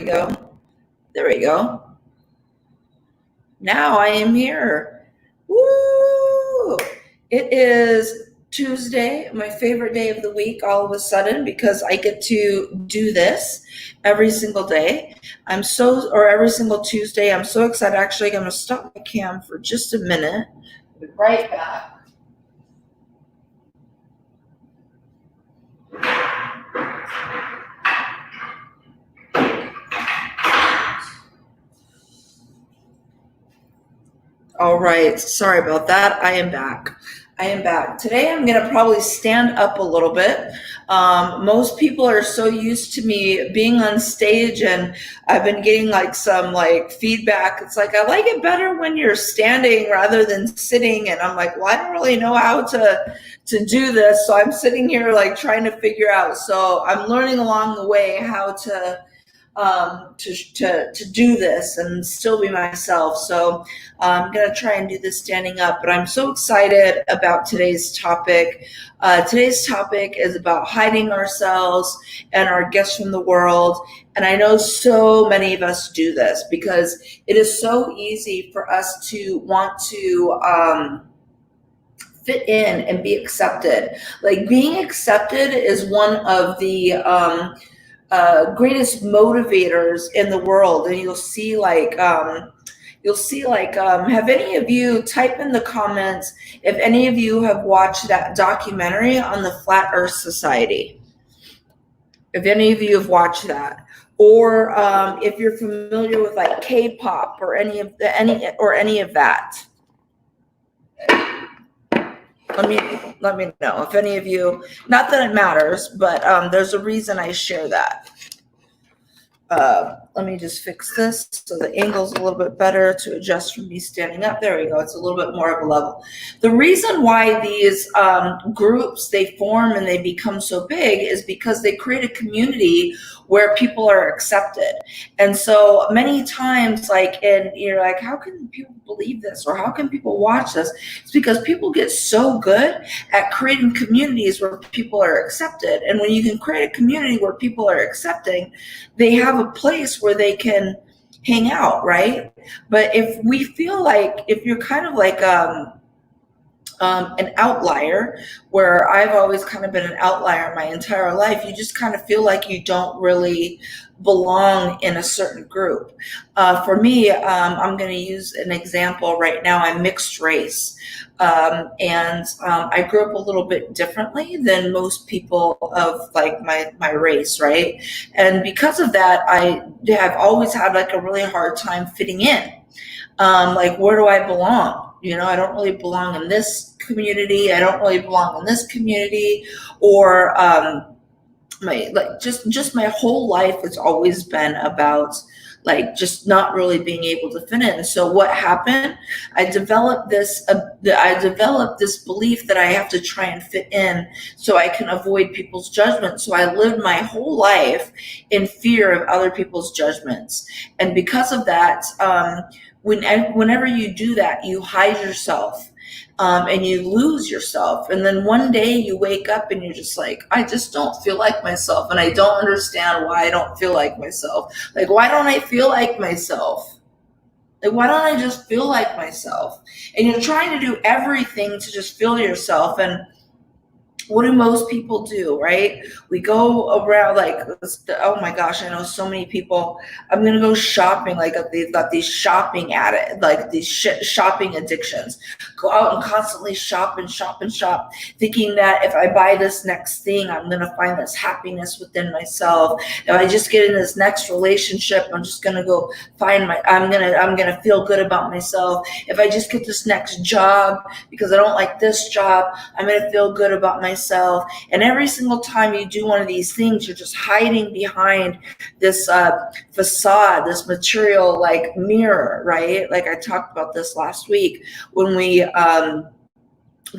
go. There we go. Now I am here. Woo! It is Tuesday, my favorite day of the week, all of a sudden, because I get to do this every single day. Every single Tuesday. I'm so excited. Actually, I'm going to stop my cam for just a minute. I'll be right back. All right, sorry about that. I am back. Today I'm going to probably stand up a little bit. Most people are so used to me being on stage, and I've been getting some feedback. It's like, I like it better when you're standing rather than sitting. And I'm like, well, I don't really know how to do this. So I'm sitting here trying to figure out. So I'm learning along the way how to do this and still be myself. So I'm going to try and do this standing up, but I'm so excited about today's topic. Today's topic is about hiding ourselves and our gifts from the world. And I know so many of us do this because it is so easy for us to want to fit in and be accepted. Being accepted is one of the greatest motivators in the world. And you'll see have any of you, type in the comments if any of you have watched that documentary on the Flat Earth Society, if any of you have watched that, or if you're familiar with K-pop or any of that. Let me know if any of you, not that it matters, but there's a reason I share that. Let me just fix this so the angle's a little bit better to adjust from me standing up. There we go. It's a little bit more of a level. The reason why these groups, they form and they become so big is because they create a community where people are accepted. And so many times, you're like, how can people believe this? Or how can people watch this? It's because people get so good at creating communities where people are accepted. And when you can create a community where people are accepting, they have a place where they can hang out, right? But if we feel if you're kind of an outlier, where I've always kind of been an outlier my entire life, you just kind of feel like you don't really belong in a certain group. For me, I'm going to use an example right now. I'm mixed race. And I grew up a little bit differently than most people of my race, right? And because of that, I have always had a really hard time fitting in. Where do I belong? I don't really belong in this community. I don't really belong in this community. Or just my whole life has always been about just not really being able to fit in. So what happened? I developed this belief that I have to try and fit in so I can avoid people's judgment. So I lived my whole life in fear of other people's judgments. And because of that, whenever you do that, you hide yourself. And you lose yourself. And then one day you wake up and you're just like, I just don't feel like myself. And I don't understand why I don't feel like myself. Why don't I feel like myself? Why don't I just feel like myself? And you're trying to do everything to just feel yourself. And what do most people do, right? We go around oh my gosh, I know so many people. I'm gonna go shopping. They've got these shopping shopping addictions. Go out and constantly shop and shop and shop, thinking that if I buy this next thing, I'm gonna find this happiness within myself. If I just get in this next relationship, I'm just gonna go find I'm gonna feel good about myself. If I just get this next job because I don't like this job, I'm gonna feel good about myself. And every single time you do one of these things, you're just hiding behind this facade, this material mirror, right? I talked about this last week when we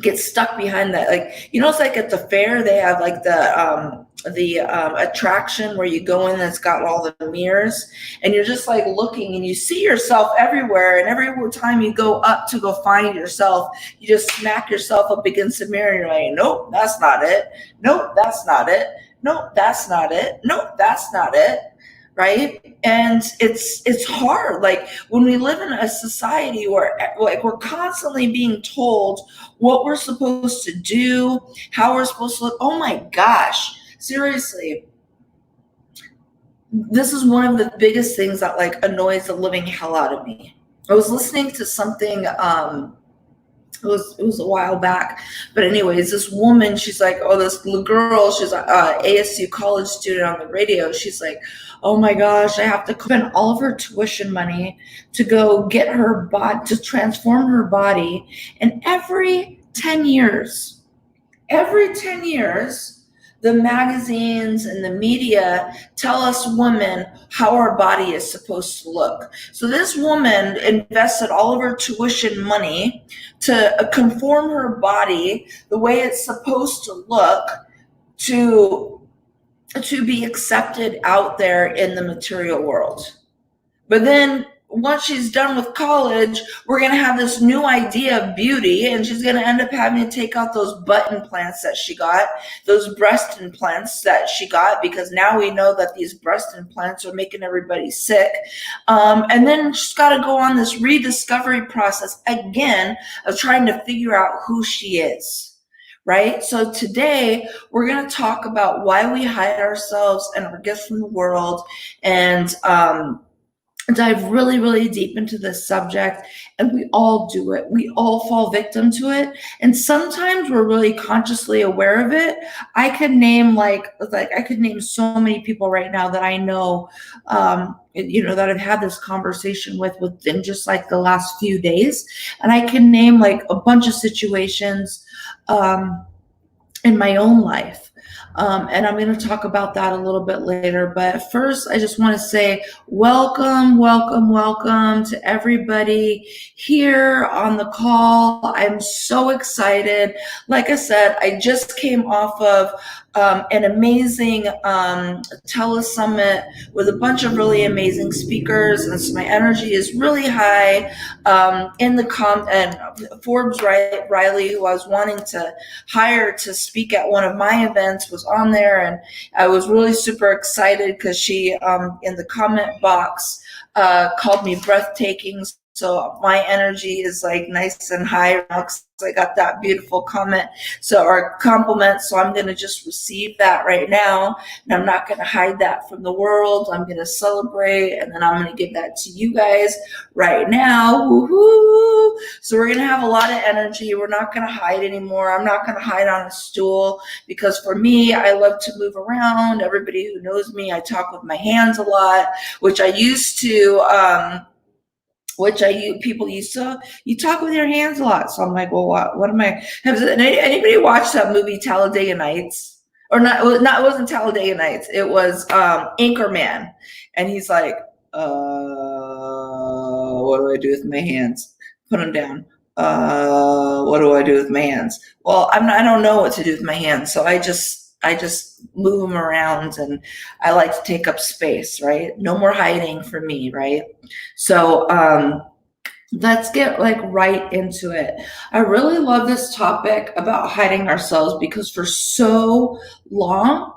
get stuck behind that. It's at the fair, they have the attraction where you go in and it's got all the mirrors, and you're just looking and you see yourself everywhere, and every time you go up to go find yourself, you just smack yourself up against the mirror and you're like, nope, that's not it. Nope, that's not it. Nope, that's not it. Nope, that's not it. right? And it's hard. Like when we live in a society where like we're constantly being told what we're supposed to do, how we're supposed to look. Oh my gosh, seriously, this is one of the biggest things that like annoys the living hell out of me. I was listening to something it was a while back, but anyways, this woman, she's like, oh, this little girl, she's a ASU college student on the radio. She's like, oh my gosh, I have to spend all of her tuition money to go get her body to transform her body, and every 10 years, the magazines and the media tell us women how our body is supposed to look. So this woman invested all of her tuition money to conform her body the way it's supposed to look to be accepted out there in the material world. But then once she's done with college, we're going to have this new idea of beauty, and she's going to end up having to take out those butt implants that she got, those breast implants that she got, because now we know that these breast implants are making everybody sick. And then she's got to go on this rediscovery process again of trying to figure out who she is. Right? So today we're going to talk about why we hide ourselves and our gifts from the world, and dive really, really deep into this subject. And we all do it. We all fall victim to it. And sometimes we're really consciously aware of it. I could name I could name so many people right now that I know, that I've had this conversation with within just like the last few days. And I can name like a bunch of situations in my own life. And I'm going to talk about that a little bit later. But first, I just want to say welcome, welcome, welcome to everybody here on the call. I'm so excited. Like I said, I just came off of an amazing telesummit with a bunch of really amazing speakers, and so my energy is really high. And Forbes Riley, who I was wanting to hire to speak at one of my events, was on there, and I was really super excited because she in the comment box called me breathtaking. So my energy is like nice and high now because I got that beautiful comment, or compliment. So I'm going to just receive that right now, and I'm not going to hide that from the world. I'm going to celebrate, and then I'm going to give that to you guys right now. Woohoo! So we're going to have a lot of energy. We're not going to hide anymore. I'm not going to hide on a stool, because for me, I love to move around. Everybody who knows me, I talk with my hands a lot, which I used to. People used to, you talk with your hands a lot. So I'm like, well, what am I, has anybody watched that movie Talladega Nights? Or not, it wasn't Talladega Nights. It was Anchorman. And he's like, what do I do with my hands? Put them down. What do I do with my hands? Well, I don't know what to do with my hands. So I just move them around, and I like to take up space, right? No more hiding for me, right? So let's get like right into it. I really love this topic about hiding ourselves, because for so long,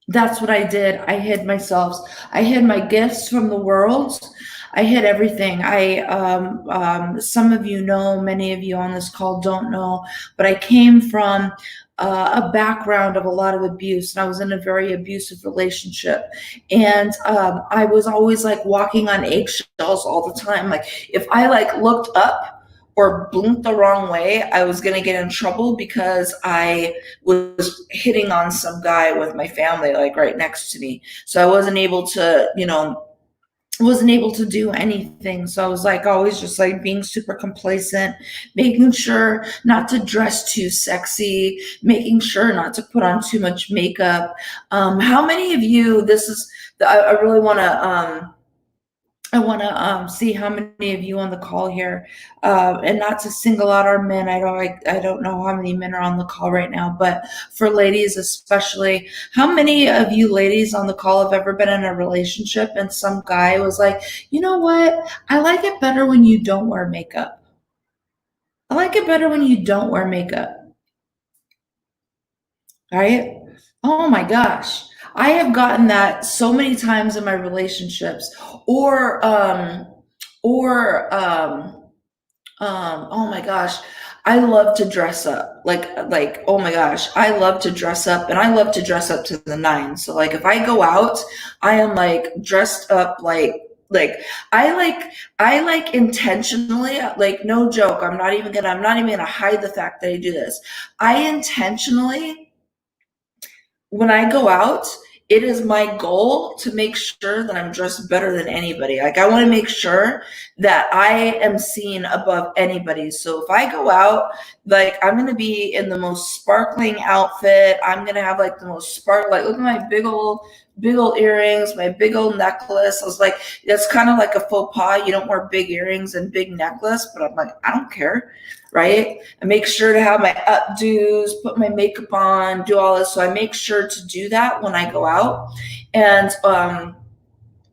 that's what I did. I hid myself. I hid my gifts from the world. I hid everything. Some of you know, many of you on this call don't know, but I came from a background of a lot of abuse, and I was in a very abusive relationship. And I was always like walking on eggshells all the time. Like if I like looked up or blinked the wrong way, I was going to get in trouble because I was hitting on some guy with my family, like right next to me. So I wasn't able to, do anything. So I was like always just like being super complacent, making sure not to dress too sexy, making sure not to put on too much makeup. How many of you, I really want to, see how many of you on the call here, and not to single out our men. I don't know how many men are on the call right now, but for ladies especially, how many of you ladies on the call have ever been in a relationship and some guy was like, you know what? I like it better when you don't wear makeup. I like it better when you don't wear makeup. Right? Oh my gosh. I have gotten that so many times in my relationships, or or oh my gosh, I love to dress up. Oh my gosh, I love to dress up, and I love to dress up to the nines. So like if I go out, I am like dressed up like I like intentionally, like no joke. I'm not even gonna hide the fact that I do this. I intentionally, when I go out, it is my goal to make sure that I'm dressed better than anybody. Like I want to make sure that I am seen above anybody. So if I go out, like I'm going to be in the most sparkling outfit. I'm going to have like the most spark, like look at my big old earrings, my big old necklace. I was like, that's kind of like a faux pas. You don't wear big earrings and big necklace, but I'm like, I don't care. Right. I make sure to have my updos, put my makeup on, do all this. So I make sure to do that when I go out. And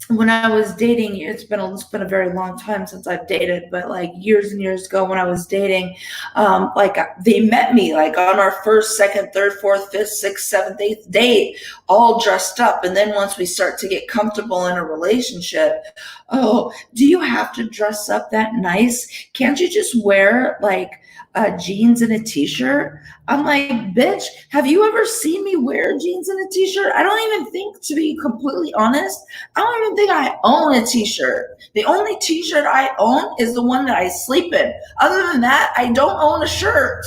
when I was dating, it's been a very long time since I've dated, but like years and years ago when I was dating, like they met me like on our first, second, third, fourth, fifth, sixth, seventh, eighth date, all dressed up. And then once we start to get comfortable in a relationship, oh, do you have to dress up that nice? Can't you just wear like jeans and a t-shirt? I'm like, bitch, have you ever seen me wear jeans and a t-shirt? I don't even think, to be completely honest, I don't even think I own a t-shirt. The only t-shirt I own is the one that I sleep in. Other than that, I don't own a shirt.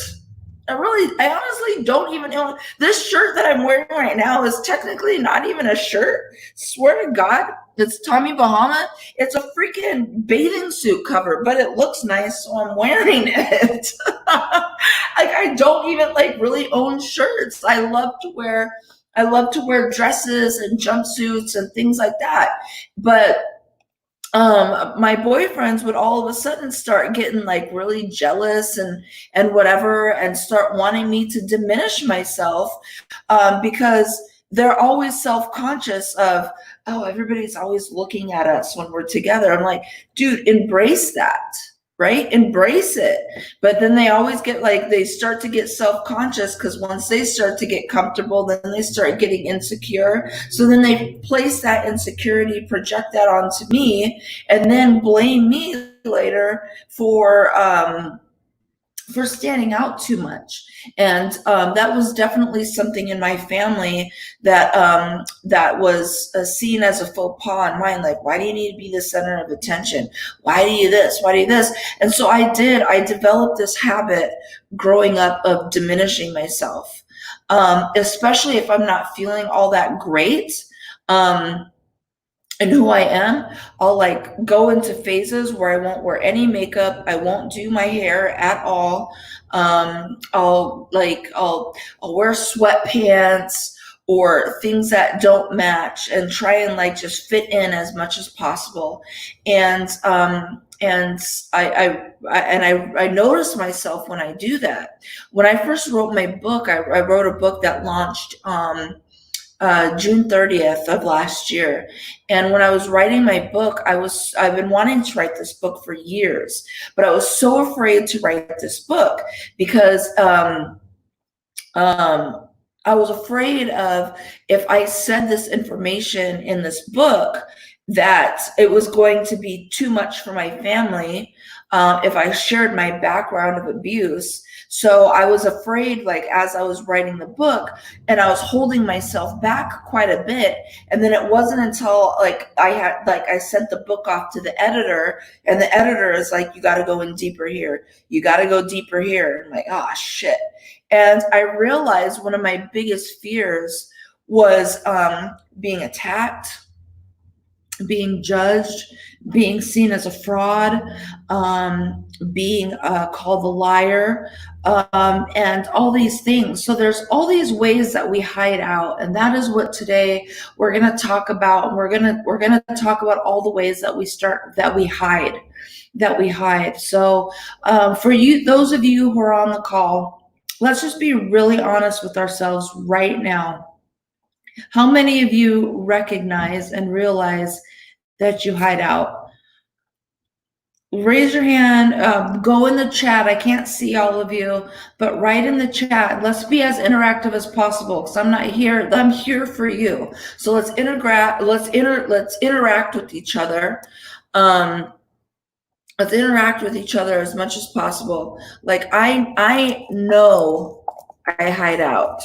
I honestly don't even own this shirt that I'm wearing right now is technically not even a shirt. Swear to God, it's Tommy Bahama. It's a freaking bathing suit cover, but it looks nice, so I'm wearing it. Like I don't even like really own shirts. I love to wear dresses and jumpsuits and things like that. But my boyfriends would all of a sudden start getting like really jealous and whatever, and start wanting me to diminish myself, because they're always self-conscious of, oh, everybody's always looking at us when we're together. I'm like, dude, embrace that, right? Embrace it. But then they always get like, they start to get self-conscious because once they start to get comfortable, then they start getting insecure. So then they place that insecurity, project that onto me, and then blame me later for standing out too much. And that was definitely something in my family that was seen as a faux pas in mine. Like, why do you need to be the center of attention? Why do you this? Why do you this? And so I developed this habit growing up of diminishing myself, especially if I'm not feeling all that great. And who I am, I'll like go into phases where I won't wear any makeup. I won't do my hair at all. I'll wear sweatpants or things that don't match and try and like just fit in as much as possible. And I notice myself when I do that. When I first wrote my book, I wrote a book that launched June 30th of last year. And when I was writing my book, I've been wanting to write this book for years, but I was so afraid to write this book because I was afraid of, if I said this information in this book, that it was going to be too much for my family, if I shared my background of abuse. So I was afraid, like as I was writing the book, and I was holding myself back quite a bit. And then it wasn't until I sent the book off to the editor, and the editor is like, you got to go in deeper here. You got to go deeper here. I'm like, oh shit. And I realized one of my biggest fears was being attacked, being judged, being seen as a fraud, being called a liar, and all these things. So there's all these ways that we hide out, and that is what today we're going to talk about. We're going to talk about all the ways that we hide. So for you, those of you who are on the call, let's just be really honest with ourselves right now. How many of you recognize and realize that you hide out? raise your hand, go in the chat. I can't see all of you, but write in the chat. Let's be as interactive as possible, because I'm not here. I'm here for you. So let's interact. Let's interact with each other. Let's interact with each other as much as possible. Like I know I hide out.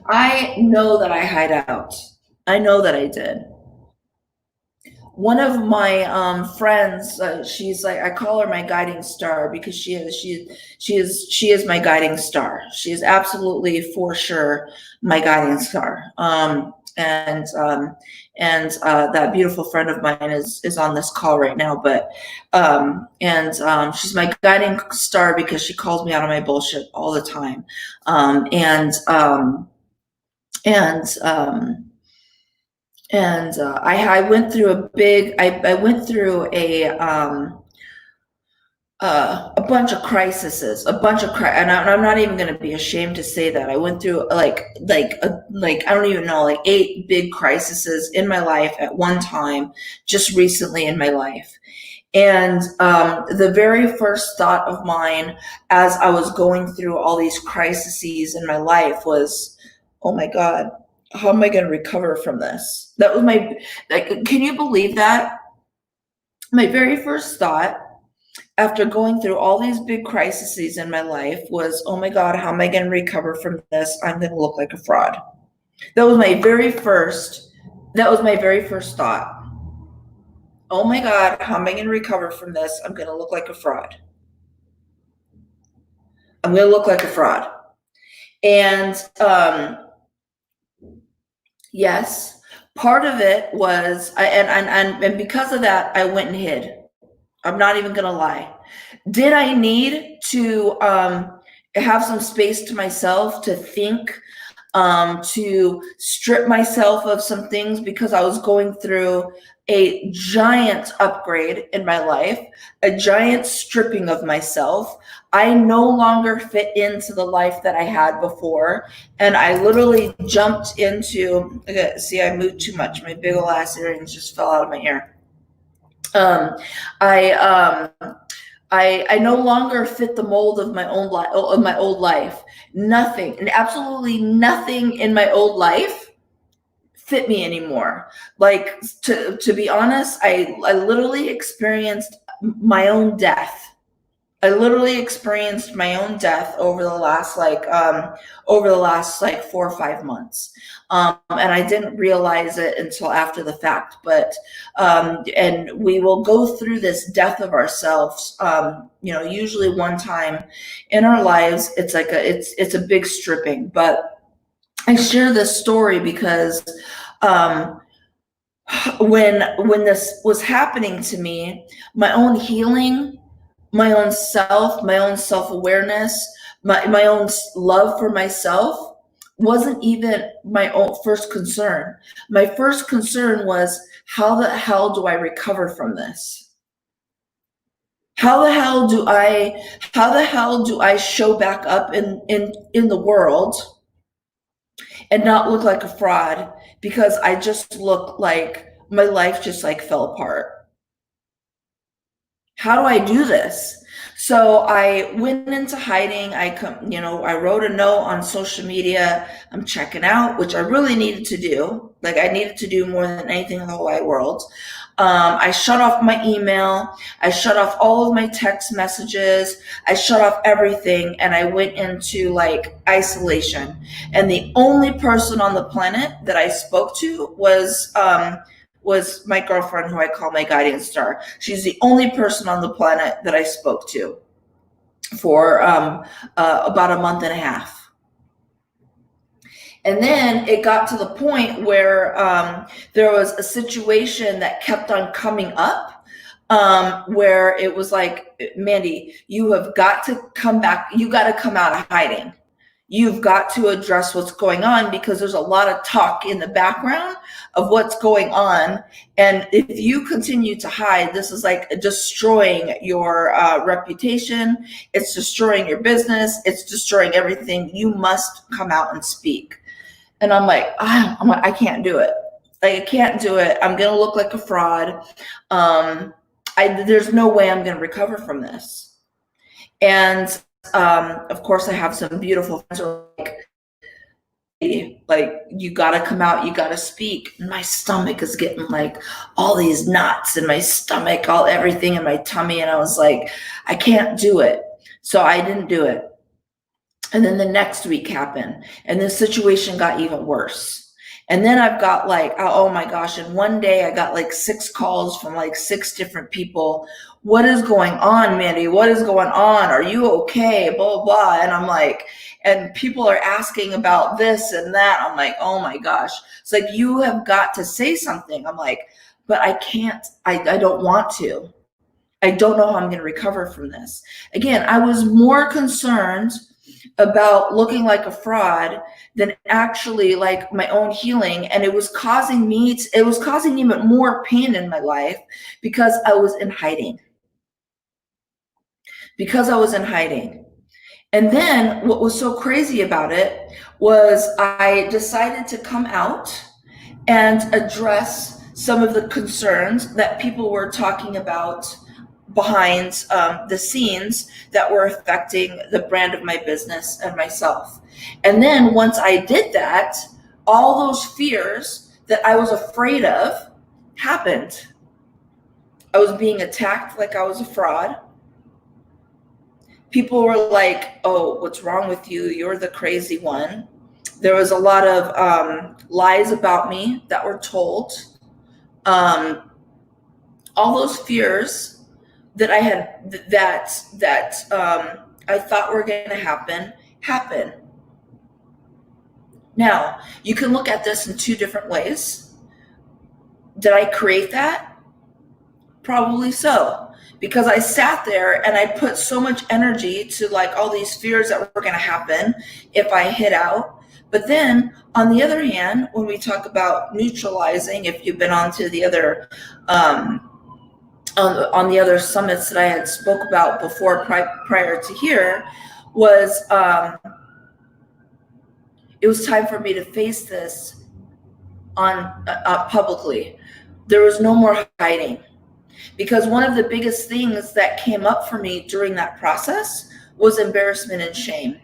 I know that I hide out. I know that I did. One of my friends, she's like, I call her my guiding star, because she is my guiding star. She is absolutely, for sure, my guiding star. And that beautiful friend of mine is on this call right now. But she's my guiding star because she calls me out on my bullshit all the time. I went through I went through a bunch of crises, and I'm not even going to be ashamed to say that I went through like I don't even know, like 8 big crises in my life at one time, just recently in my life. And the very first thought of mine as I was going through all these crises in my life was, oh my God, how am I going to recover from this? That was can you believe that? My very first thought after going through all these big crises in my life was, oh my God, how am I going to recover from this? I'm going to look like a fraud. That was my very first thought. Oh my God, how am I going to recover from this? I'm going to look like a fraud. I'm going to look like a fraud. And yes, part of it was, and because of that, I went and hid. I'm not even going to lie. Did I need to have some space to myself to think, to strip myself of some things, because I was going through a giant upgrade in my life, a giant stripping of myself. I no longer fit into the life that I had before. And I literally jumped into, see, I moved too much. My big ol' ass earrings just fell out of my ear. I no longer fit the mold of my old life. Nothing, and absolutely nothing in my old life fit me anymore. Like, to be honest, I literally experienced my own death. I literally experienced my own death over the last 4 or 5 months. And I didn't realize it until after the fact, but, and we will go through this death of ourselves, usually one time in our lives. It's like it's a big stripping. But I share this story because, when this was happening to me, my own healing, my own self-awareness, my own love for myself wasn't even my own first concern. My first concern was, how the hell do I recover from this? How the hell do I show back up in the world and not look like a fraud, because I just look like my life just like fell apart? How do I do this? So I went into hiding. I wrote a note on social media. I'm checking out, which I really needed to do. Like, I needed to do more than anything in the whole wide world. I shut off my email. I shut off all of my text messages. I shut off everything, and I went into like isolation. And the only person on the planet that I spoke to was my girlfriend, who I call my guiding star. She's the only person on the planet that I spoke to for about a month and a half. And then it got to the point where there was a situation that kept on coming up, where it was like, Mandy, you have got to come back. You got to come out of hiding. You've got to address what's going on, because there's a lot of talk in the background of what's going on. And if you continue to hide, this is like destroying your reputation. It's destroying your business. It's destroying everything. You must come out and speak. And I'm like, I can't do it. Like, I can't do it. I'm going to look like a fraud. There's no way I'm going to recover from this. And of course, I have some beautiful friends who are like, you got to come out, you got to speak. And my stomach is getting like all these knots in my stomach, all everything in my tummy. And I was like, I can't do it. So I didn't do it. And then the next week happened, and the situation got even worse. And then I've got like, oh my gosh, and one day I got like 6 calls from like 6 different people. What is going on, Mandy? What is going on? Are you okay? Blah, blah, blah. And I'm like, and people are asking about this and that. I'm like, oh my gosh. It's like, you have got to say something. I'm like, but I can't, I don't want to. I don't know how I'm going to recover from this. Again, I was more concerned about looking like a fraud than actually like my own healing. And it was causing even more pain in my life because I was in hiding. And then what was so crazy about it was I decided to come out and address some of the concerns that people were talking about behind the scenes that were affecting the brand of my business and myself. And then once I did that, all those fears that I was afraid of happened. I was being attacked like I was a fraud. People were like, oh, what's wrong with you? You're the crazy one. There was a lot of lies about me that were told. All those fears that I had I thought were going to happen. Now, you can look at this in 2 different ways. Did I create that? Probably so, because I sat there and I put so much energy to like all these fears that were going to happen if I hit out. But then on the other hand, when we talk about neutralizing, if you've been on to the other on the other summits that I had spoke about before prior to here, was it was time for me to face this on publicly. There was no more hiding, because one of the biggest things that came up for me during that process was embarrassment and shame.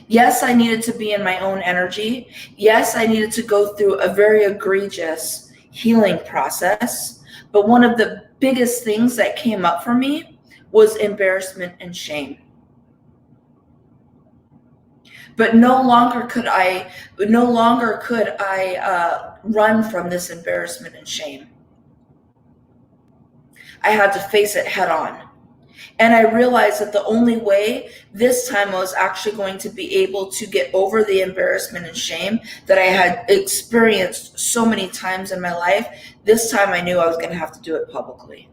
Yes, I needed to be in my own energy. Yes, I needed to go through a very egregious healing process. But one of the biggest things that came up for me was embarrassment and shame. But no longer could I run from this embarrassment and shame. I had to face it head on. And I realized that the only way this time I was actually going to be able to get over the embarrassment and shame that I had experienced so many times in my life, this time I knew I was going to have to do it publicly.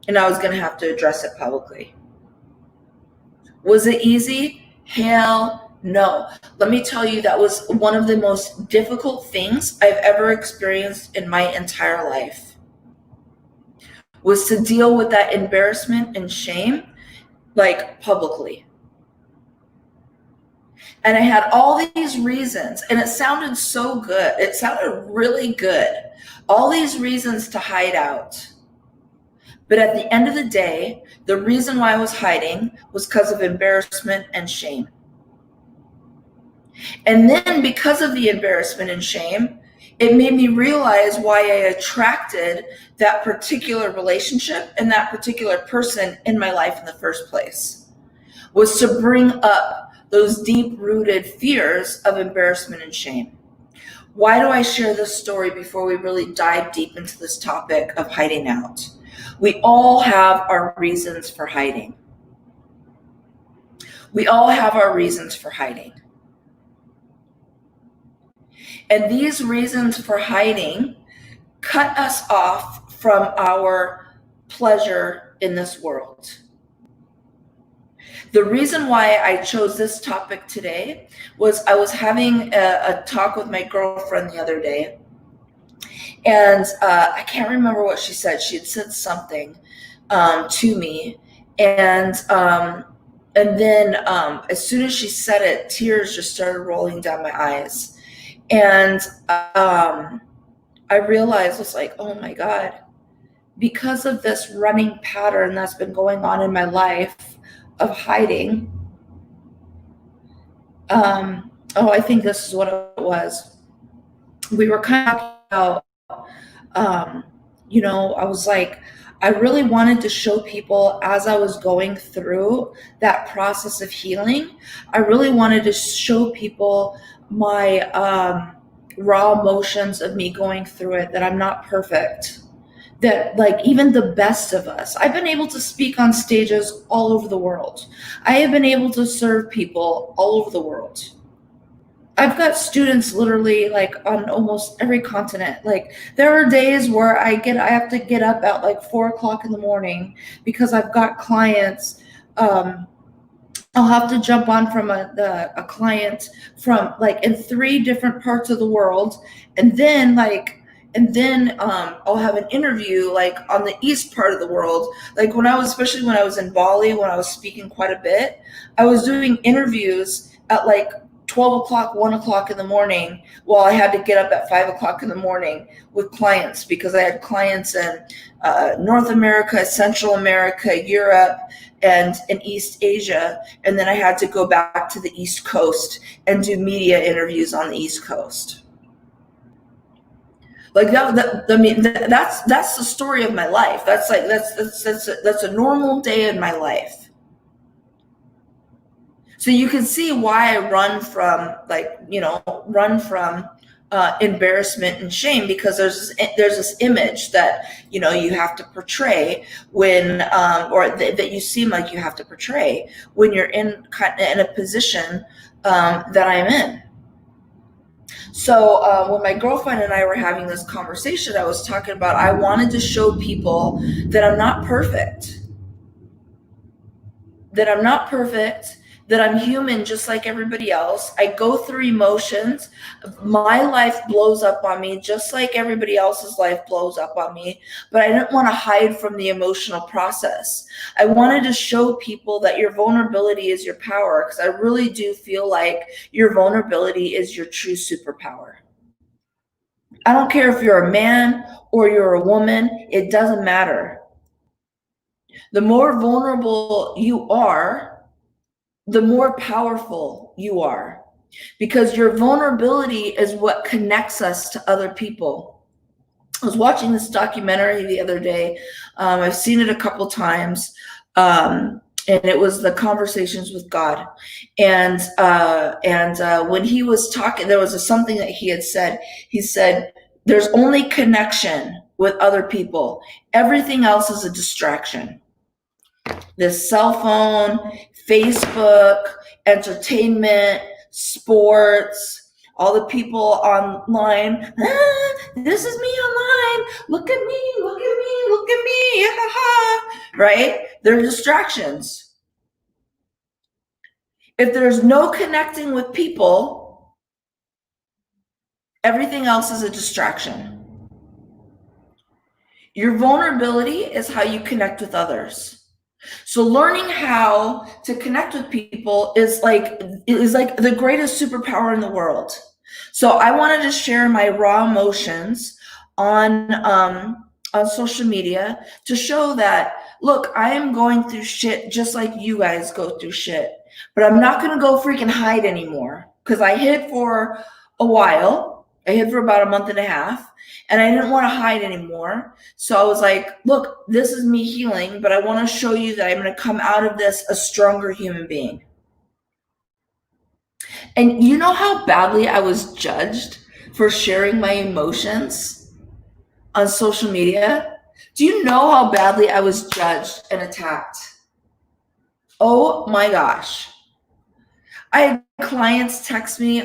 And I was going to have to address it publicly. Was it easy? Hell no. Let me tell you, that was one of the most difficult things I've ever experienced in my entire life. Was to deal with that embarrassment and shame, like publicly. And I had all these reasons, and it sounded so good. It sounded really good. All these reasons to hide out. But at the end of the day, the reason why I was hiding was because of embarrassment and shame. And then because of the embarrassment and shame, it made me realize why I attracted that particular relationship and that particular person in my life in the first place, was to bring up those deep-rooted fears of embarrassment and shame. Why do I share this story before we really dive deep into this topic of hiding out? We all have our reasons for hiding. We all have our reasons for hiding. And these reasons for hiding cut us off from our pleasure in this world. The reason why I chose this topic today was I was having a talk with my girlfriend the other day, and I can't remember what she said. She had said something to me, and then as soon as she said it, tears just started rolling down my eyes. And I realized, it's like, oh my God, because of this running pattern that's been going on in my life of hiding. I think this is what it was. We were kind of talking about, um, I was like, I really wanted to show people as I was going through that process of healing. I really wanted to show people my raw emotions of me going through it, that I'm not perfect, that like even the best of us, I've been able to speak on stages all over the world. I have been able to serve people all over the world. I've got students literally like on almost every continent. Like there are days where I have to get up at like 4 o'clock in the morning because I've got clients. I'll have to jump on from a client from like in 3 different parts of the world, and then I'll have an interview like on the east part of the world. Like especially when I was in Bali, when I was speaking quite a bit, I was doing interviews at like 12 o'clock, 1 o'clock in the morning, while I had to get up at 5 o'clock in the morning with clients, because I had clients in North America, Central America, Europe, and in East Asia. And then I had to go back to the East Coast and do media interviews on the East Coast. Like I mean, that's the story of my life. That's a normal day in my life. So you can see why I run from embarrassment and shame, because there's this image that you have to portray when that you seem like you have to portray when you're in a position that I'm in. So when my girlfriend and I were having this conversation, I was talking about, I wanted to show people that I'm not perfect, that I'm human just like everybody else. I go through emotions. My life blows up on me just like everybody else's life blows up on me. But I didn't want to hide from the emotional process. I wanted to show people that your vulnerability is your power, because I really do feel like your vulnerability is your true superpower. I don't care if you're a man or you're a woman, it doesn't matter. The more vulnerable you are, the more powerful you are, because your vulnerability is what connects us to other people. I was watching this documentary the other day. I've seen it a couple times. And it was the Conversations with God. And when he was talking, there was something that he had said. He said, there's only connection with other people. Everything else is a distraction. This cell phone, Facebook, entertainment, sports, all the people online. This is me online. Look at me, look at me, look at me. Right? They're distractions. If there's no connecting with people, everything else is a distraction. Your vulnerability is how you connect with others. So learning how to connect with people is like the greatest superpower in the world. So I wanted to share my raw emotions on social media to show that, look, I am going through shit just like you guys go through shit, but I'm not going to go freaking hide anymore, because I hid for a while. I hid for about a month and a half, and I didn't want to hide anymore. So I was like, look, this is me healing, but I want to show you that I'm going to come out of this a stronger human being. And you know how badly I was judged for sharing my emotions on social media? Do you know how badly I was judged and attacked? Oh my gosh. I had clients text me,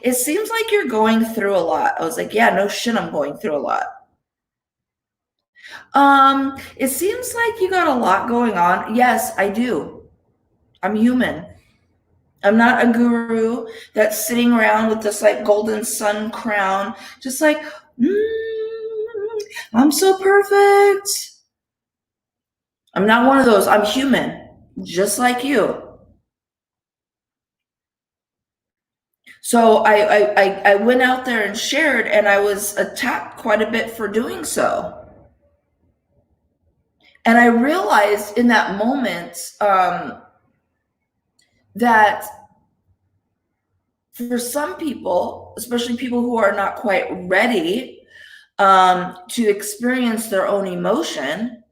it seems like you're going through a lot. I was like, yeah, no shit, I'm going through a lot. It seems like you got a lot going on. Yes, I do. I'm human. I'm not a guru that's sitting around with this like golden sun crown, just like, I'm so perfect. I'm not one of those. I'm human, just like you. So I went out there and shared, and I was attacked quite a bit for doing so. And I realized in that moment that for some people, especially people who are not quite ready to experience their own emotion,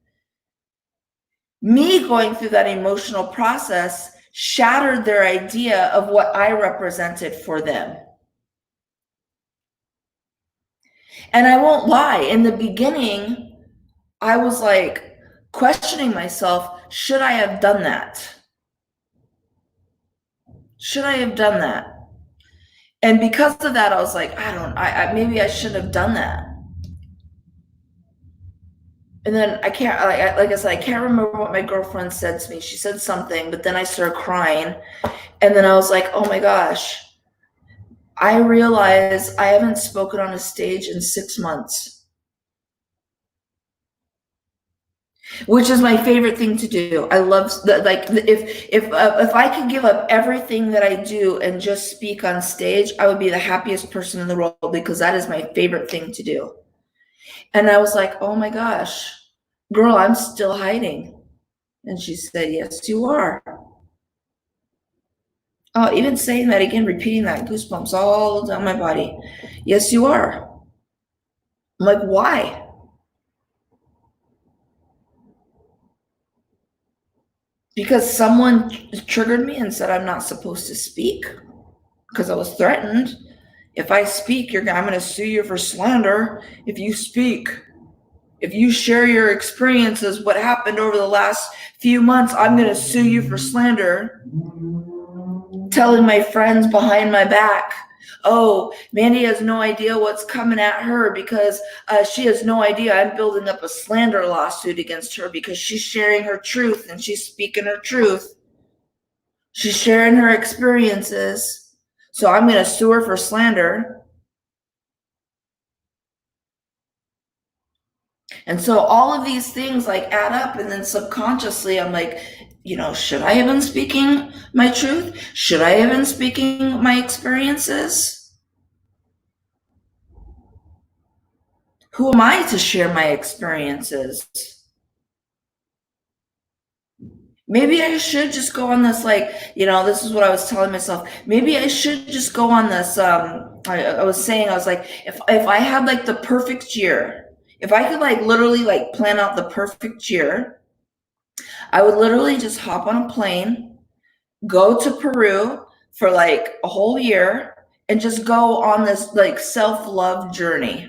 me going through that emotional process shattered their idea of what I represented for them. And I won't lie, in the beginning, I was like questioning myself, should I have done that? Should I have done that? And because of that, I was like, maybe I should have done that. And then I can't, like I said, I can't remember what my girlfriend said to me. She said something, but then I started crying. And then I was like, oh my gosh, I realize I haven't spoken on a stage in 6 months, which is my favorite thing to do. I love like if I could give up everything that I do and just speak on stage, I would be the happiest person in the world, because that is my favorite thing to do. And I was like, oh my gosh, girl, I'm still hiding. And she said, yes, you are. Oh, even saying that again, repeating that, goosebumps all down my body. Yes, you are. I'm like, why? Because someone triggered me and said I'm not supposed to speak, because I was threatened. If I speak, I'm going to sue you for slander. If you speak, if you share your experiences, what happened over the last few months, I'm going to sue you for slander. Telling my friends behind my back, oh, Mandy has no idea what's coming at her, because she has no idea I'm building up a slander lawsuit against her because she's sharing her truth and she's speaking her truth. She's sharing her experiences. So I'm going to sue her for slander. And so all of these things like add up, and then subconsciously I'm like, should I have been speaking my truth? Should I have been speaking my experiences? Who am I to share my experiences? Maybe I should just go on this, this is what I was telling myself. Maybe I should just go on this. I was saying, I was like, if I had like the perfect year, if I could literally plan out the perfect year, I would literally just hop on a plane, go to Peru for like a whole year, and just go on this self-love journey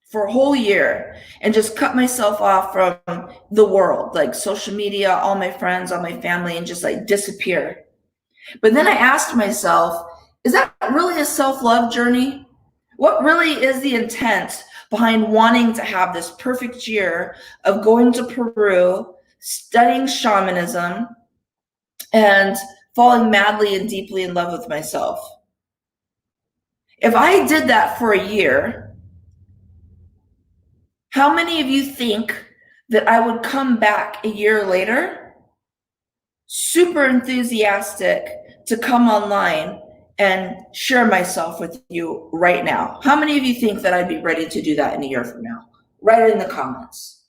for a whole year, and just cut myself off from the world, like social media, all my friends, all my family, and just disappear. But then I asked myself, is that really a self-love journey? What really is the intent behind wanting to have this perfect year of going to Peru, studying shamanism, and falling madly and deeply in love with myself? If I did that for a year, how many of you think that I would come back a year later super enthusiastic to come online and share myself with you right now? How many of you think that I'd be ready to do that in a year from now? Write it in the comments.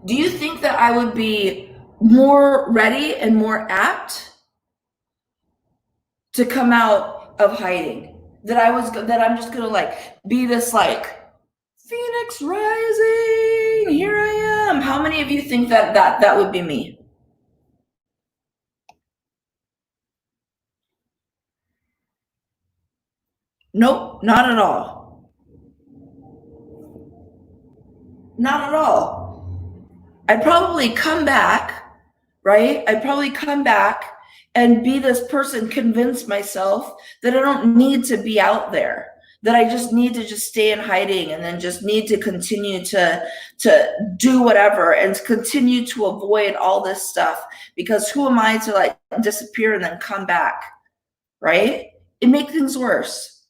Do you think that I would be more ready and more apt to come out of hiding? That I'm just gonna be this Phoenix rising, here I am. How many of you think that would be me? Nope, not at all. Not at all. I'd probably come back, right? I'd probably come back and be this person, convince myself that I don't need to be out there, that I just need to just stay in hiding, and then just need to continue to do whatever and continue to avoid all this stuff, because who am I to disappear and then come back, right? It makes things worse.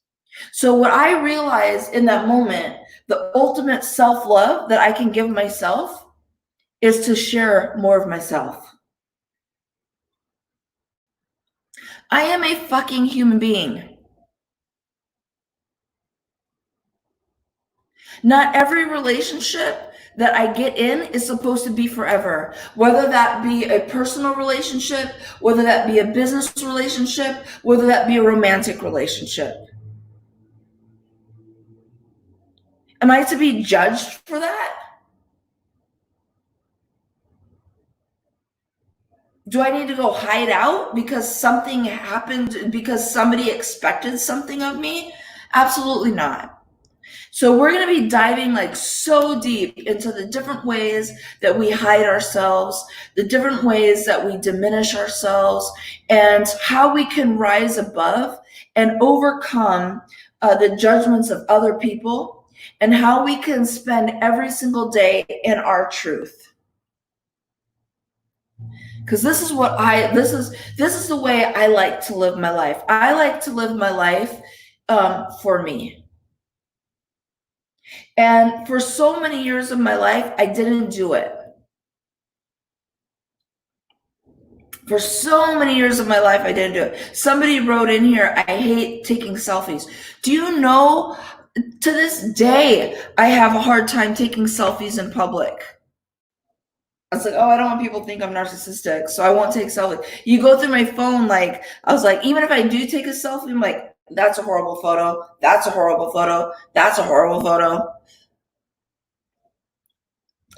So what I realized in that moment, the ultimate self-love that I can give myself is to share more of myself. I am a fucking human being. Not every relationship that I get in is supposed to be forever. Whether that be a personal relationship, whether that be a business relationship, whether that be a romantic relationship. Am I to be judged for that? Do I need to go hide out because something happened, because somebody expected something of me? Absolutely not. So we're going to be diving like so deep into the different ways that we hide ourselves, the different ways that we diminish ourselves, and how we can rise above and overcome the judgments of other people, and how we can spend every single day in our truth. Because this is the way I like to live my life. I like to live my life for me. And for so many years of my life, I didn't do it. For so many years of my life, I didn't do it. Somebody wrote in here, I hate taking selfies. Do you know, to this day, I have a hard time taking selfies in public. I was like, oh, I don't want people to think I'm narcissistic, so I won't take selfies. You go through my phone, like, I was like, even if I do take a selfie, I'm like, that's a horrible photo. That's a horrible photo. That's a horrible photo.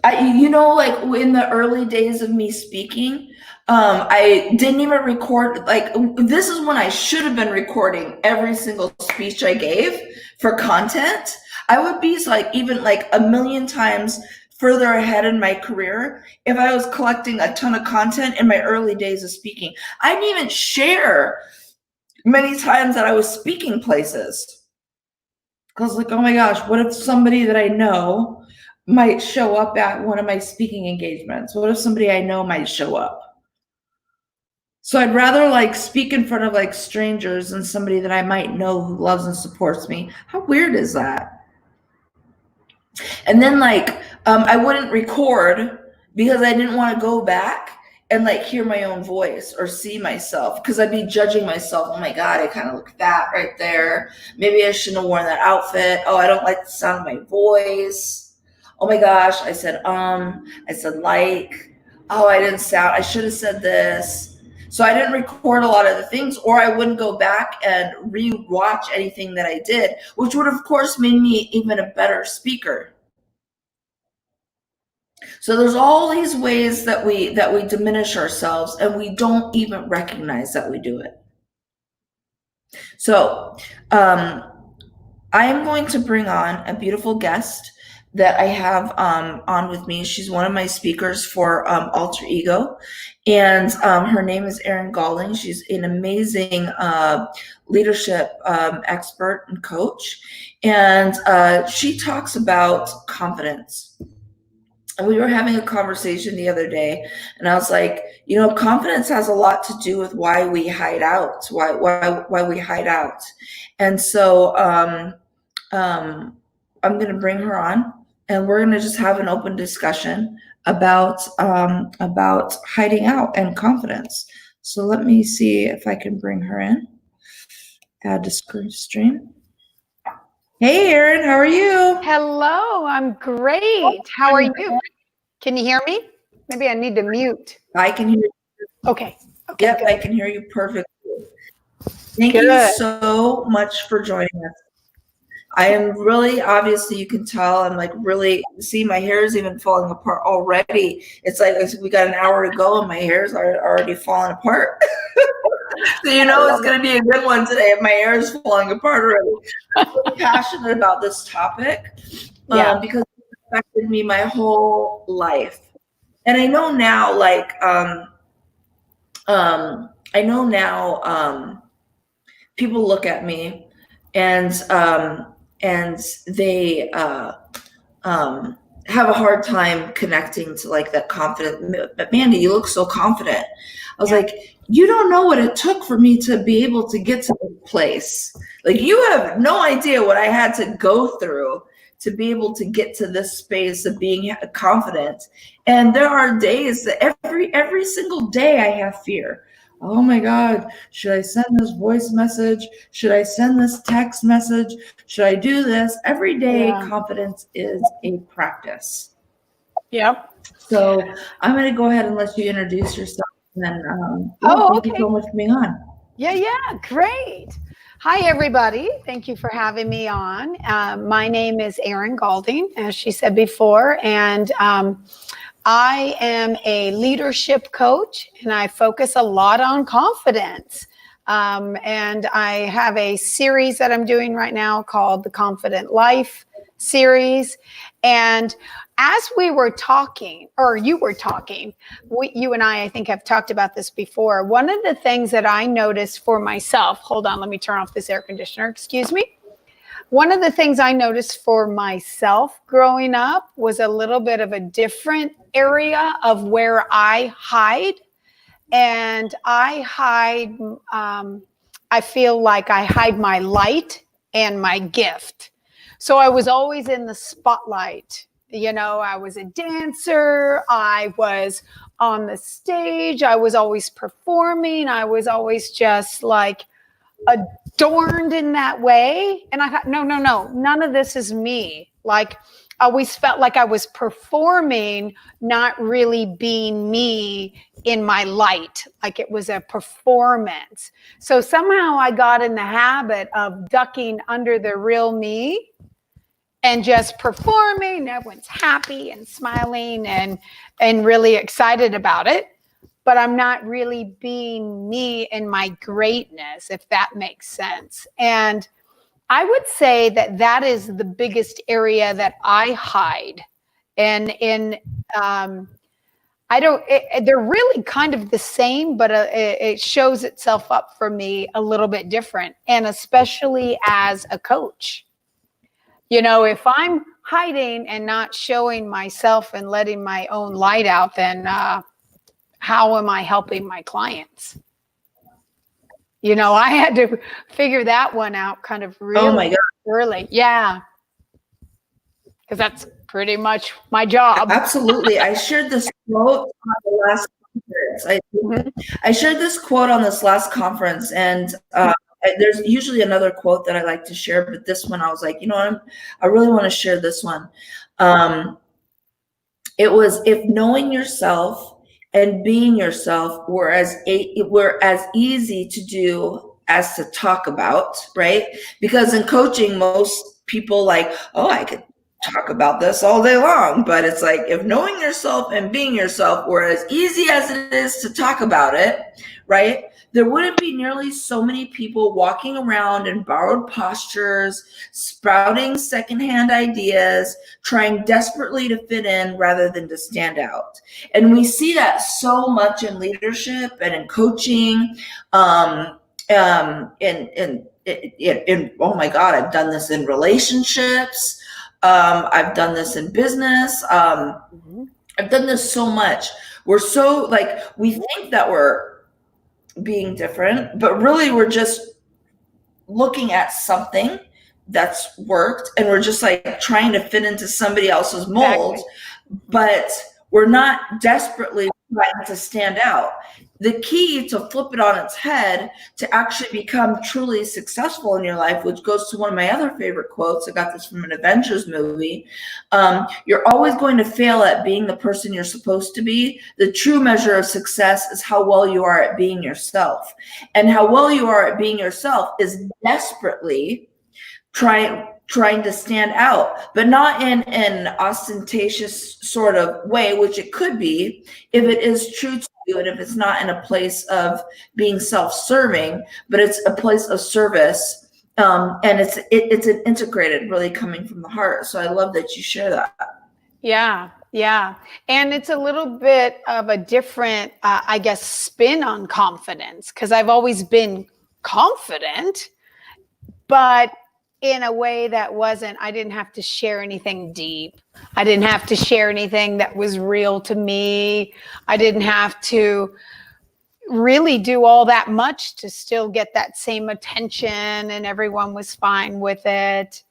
Like in the early days of me speaking, I didn't even record. Like, this is when I should have been recording every single speech I gave for content. I would be like even like a million times further ahead in my career if I was collecting a ton of content in my early days of speaking. I didn't even share many times that I was speaking places. Because like, oh my gosh, what if somebody that I know might show up at one of my speaking engagements? What if somebody I know might show up? So I'd rather like speak in front of like strangers than somebody that I might know who loves and supports me. How weird is that? And then like, I wouldn't record because I didn't want to go back and like hear my own voice or see myself, because I'd be judging myself. Oh my God, I kind of look fat right there. Maybe I shouldn't have worn that outfit. Oh, I don't like the sound of my voice. Oh my gosh, I said like. Oh, I should have said this. So I didn't record a lot of the things, or I wouldn't go back and re-watch anything that I did, which would of course made me even a better speaker. So there's all these ways that we diminish ourselves, and we don't even recognize that we do it. So I am going to bring on a beautiful guest that I have on with me. She's one of my speakers for Alter Ego, and her name is Erin Galling. She's an amazing leadership expert and coach, and she talks about confidence. And we were having a conversation the other day, and I was like, confidence has a lot to do with why we hide out, why we hide out. And so I'm going to bring her on, and we're going to just have an open discussion about hiding out and confidence. So let me see if I can bring her in. Add to stream. Hey, Erin, how are you? Hello, I'm great. How are you? Can you hear me? Maybe I need to mute. I can hear you. Okay. Yep, good. I can hear you perfectly. Thank you so much for joining us. I am really, obviously you can tell, I'm like really, see my hair is even falling apart already. It's like we got an hour to go and my hair is already falling apart. So it's going to be a good one today if my hair is falling apart already. I'm so passionate about this topic because it affected me my whole life. And I know now, like, people look at me and they have a hard time connecting to like that confident. But Mandy, you look so confident. I was like, you don't know what it took for me to be able to get to this place. Like, you have no idea what I had to go through to be able to get to this space of being confident. And there are days that every single day I have fear. Oh my God, should I send this voice message? Should I send this text message? Should I do this? Every day, confidence is a practice. Yep. So I'm going to go ahead and let you introduce yourself. And thank you so much for being on. Yeah, great. Hi, everybody. Thank you for having me on. My name is Erin Galding, as she said before, and I am a leadership coach, and I focus a lot on confidence. And I have a series that I'm doing right now called the Confident Life series. And as we were talking, or you were talking, you and I think, have talked about this before. One of the things that I noticed for myself, hold on, let me turn off this air conditioner, excuse me. One of the things I noticed for myself growing up was a little bit of a different area of where I hide. And I hide, I feel like I hide my light and my gift. So I was always in the spotlight. You know, I was a dancer. I was on the stage. I was always performing. I was always just like adorned in that way. And I thought, no, none of this is me. Like, I always felt like I was performing, not really being me in my light, like it was a performance. So somehow I got in the habit of ducking under the real me and just performing. Everyone's happy and smiling and really excited about it. But I'm not really being me in my greatness, if that makes sense. And I would say that that is the biggest area that I hide. And they're really kind of the same, but it shows itself up for me a little bit different. And especially as a coach, you know, if I'm hiding and not showing myself and letting my own light out, then how am I helping my clients? You know, I had to figure that one out kind of really early. Yeah. Because that's pretty much my job. Absolutely. I shared this quote on the last conference. I shared this quote on this last conference, and there's usually another quote that I like to share, but this one I was like, you know what, I really want to share this one. It was, if knowing yourself and being yourself were as easy to do as to talk about, right? Because in coaching, most people like, oh, I could talk about this all day long, but it's like, if knowing yourself and being yourself were as easy as it is to talk about it, right? There wouldn't be nearly so many people walking around in borrowed postures, sprouting secondhand ideas, trying desperately to fit in rather than to stand out. And we see that so much in leadership and in coaching. Oh my God, I've done this in relationships. I've done this in business. I've done this so much. We're so like, we think that we're being different, but really we're just looking at something that's worked and we're just like trying to fit into somebody else's mold. Exactly. But we're not desperately trying to stand out. The key to flip it on its head, to actually become truly successful in your life, which goes to one of my other favorite quotes. I got this from an Avengers movie. You're always going to fail at being the person you're supposed to be. The true measure of success is how well you are at being yourself. And how well you are at being yourself is desperately trying to stand out, but not in an ostentatious sort of way, which it could be if it is true to you and if it's not in a place of being self-serving, but it's a place of service. And it's an integrated, really coming from the heart. So I love that you share that. Yeah. And it's a little bit of a different, I guess, spin on confidence, because I've always been confident, but in a way that I didn't have to share anything deep. I didn't have to share anything that was real to me. I didn't have to really do all that much to still get that same attention, and everyone was fine with it.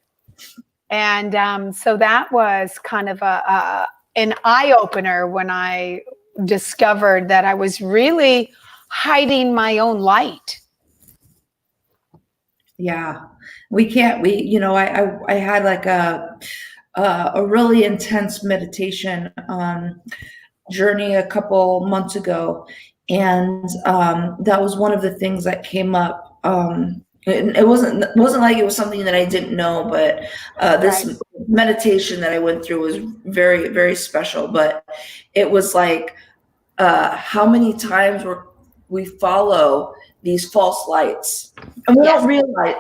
And so that was kind of an eye opener when I discovered that I was really hiding my own light. Yeah, I had like a really intense meditation journey a couple months ago, and that was one of the things that came up. It wasn't like it was something that I didn't know, but this Right. meditation that I went through was very, very special. But it was like how many times we follow these false lights, and Yes.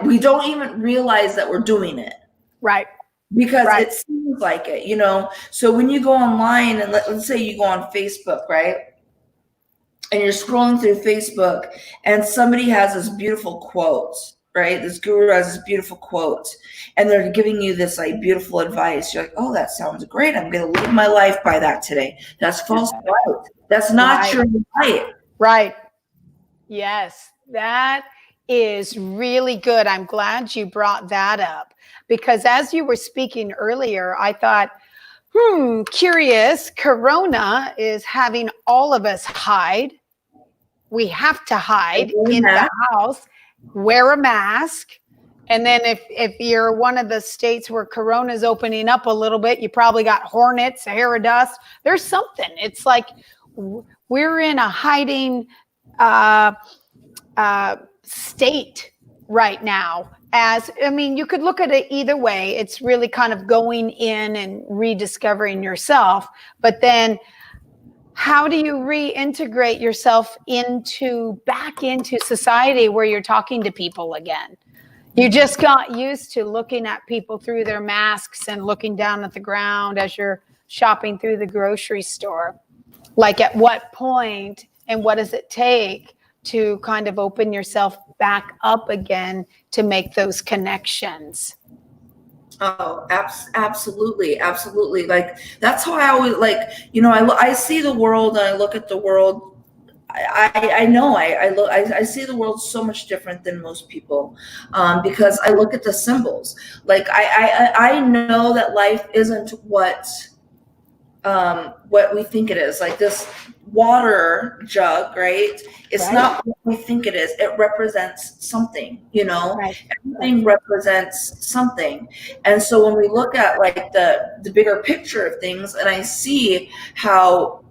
we don't even realize that we're doing it. Right. Because Right. it seems like it. So when you go online and let's say you go on Facebook, right? And you're scrolling through Facebook and somebody has this beautiful quote, right? This guru has this beautiful quote and they're giving you this like beautiful advice. You're like, oh, that sounds great. I'm going to live my life by that today. That's false light. That's not Right. your light. Right. Yes, that is really good. I'm glad you brought that up because as you were speaking earlier, I thought, curious, Corona is having all of us hide. We have to hide in the house, wear a mask. And then if you're one of the states where Corona is opening up a little bit, you probably got hornets, Sahara dust. There's something. It's like we're in a hiding state right now. You could look at it either way. It's really kind of going in and rediscovering yourself. But then how do you reintegrate yourself back into society where you're talking to people again? You just got used to looking at people through their masks and looking down at the ground as you're shopping through the grocery store. Like at what point and what does it take to kind of open yourself back up again to make those connections? Oh, absolutely, absolutely. Like that's how I always I see the world and I look at the world. I know I see the world so much different than most people because I look at the symbols. Like I know that life isn't what we think it is. Like this water jug, right? It's Right. not what we think it is. It represents something, Right. Everything represents something. And so when we look at like the bigger picture of things, and I see how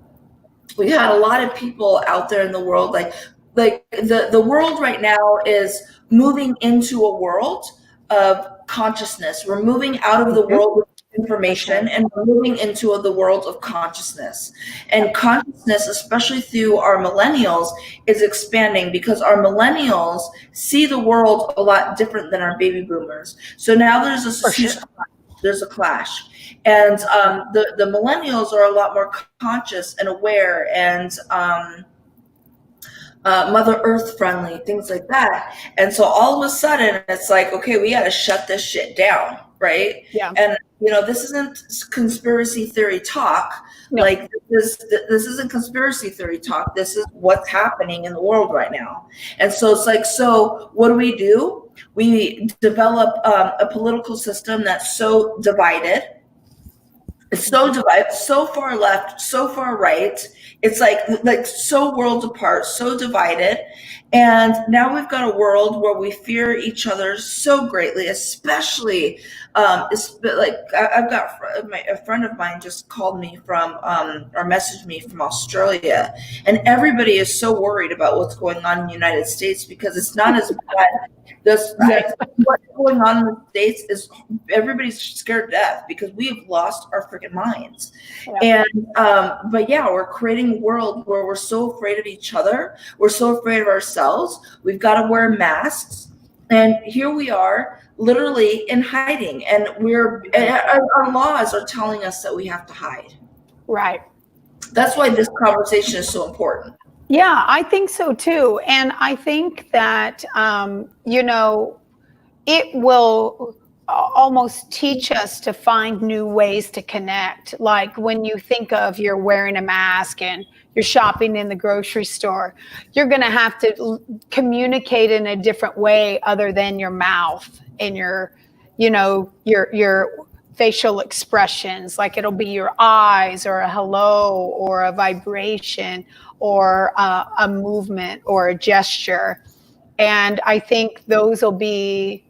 we had a lot of people out there in the world, like the world right now is moving into a world of consciousness. We're moving out of the world of information and we're moving into the world of consciousness. And consciousness, especially through our millennials, is expanding because our millennials see the world a lot different than our baby boomers. So now there's a clash. And the millennials are a lot more conscious and aware and Mother Earth friendly, things like that. And so all of a sudden it's like, okay, we got to shut this shit down, right? Yeah. And this isn't conspiracy theory talk. No. Like this isn't conspiracy theory talk. This is what's happening in the world right now. And so it's like, so what do? We develop a political system that's so divided. It's so divided, so far left, so far right. It's like so worlds apart, so divided. And now we've got a world where we fear each other so greatly, especially like I've got a friend of mine just called me from or messaged me from Australia, and everybody is so worried about what's going on in the United States because it's not as bad. What's going on in the States is everybody's scared to death because we have lost our freaking minds. Yeah. And but yeah, we're creating a world where we're so afraid of each other. We're so afraid of ourselves. We've got to wear masks. And here we are literally in hiding. And our laws are telling us that we have to hide. Right. That's why this conversation is so important. Yeah, I think so too. And I think that, it will almost teach us to find new ways to connect. Like when you think of you're wearing a mask and you're shopping in the grocery store, you're going to have to communicate in a different way other than your mouth and your facial expressions, like it'll be your eyes or a hello or a vibration or a movement or a gesture. And I think those will be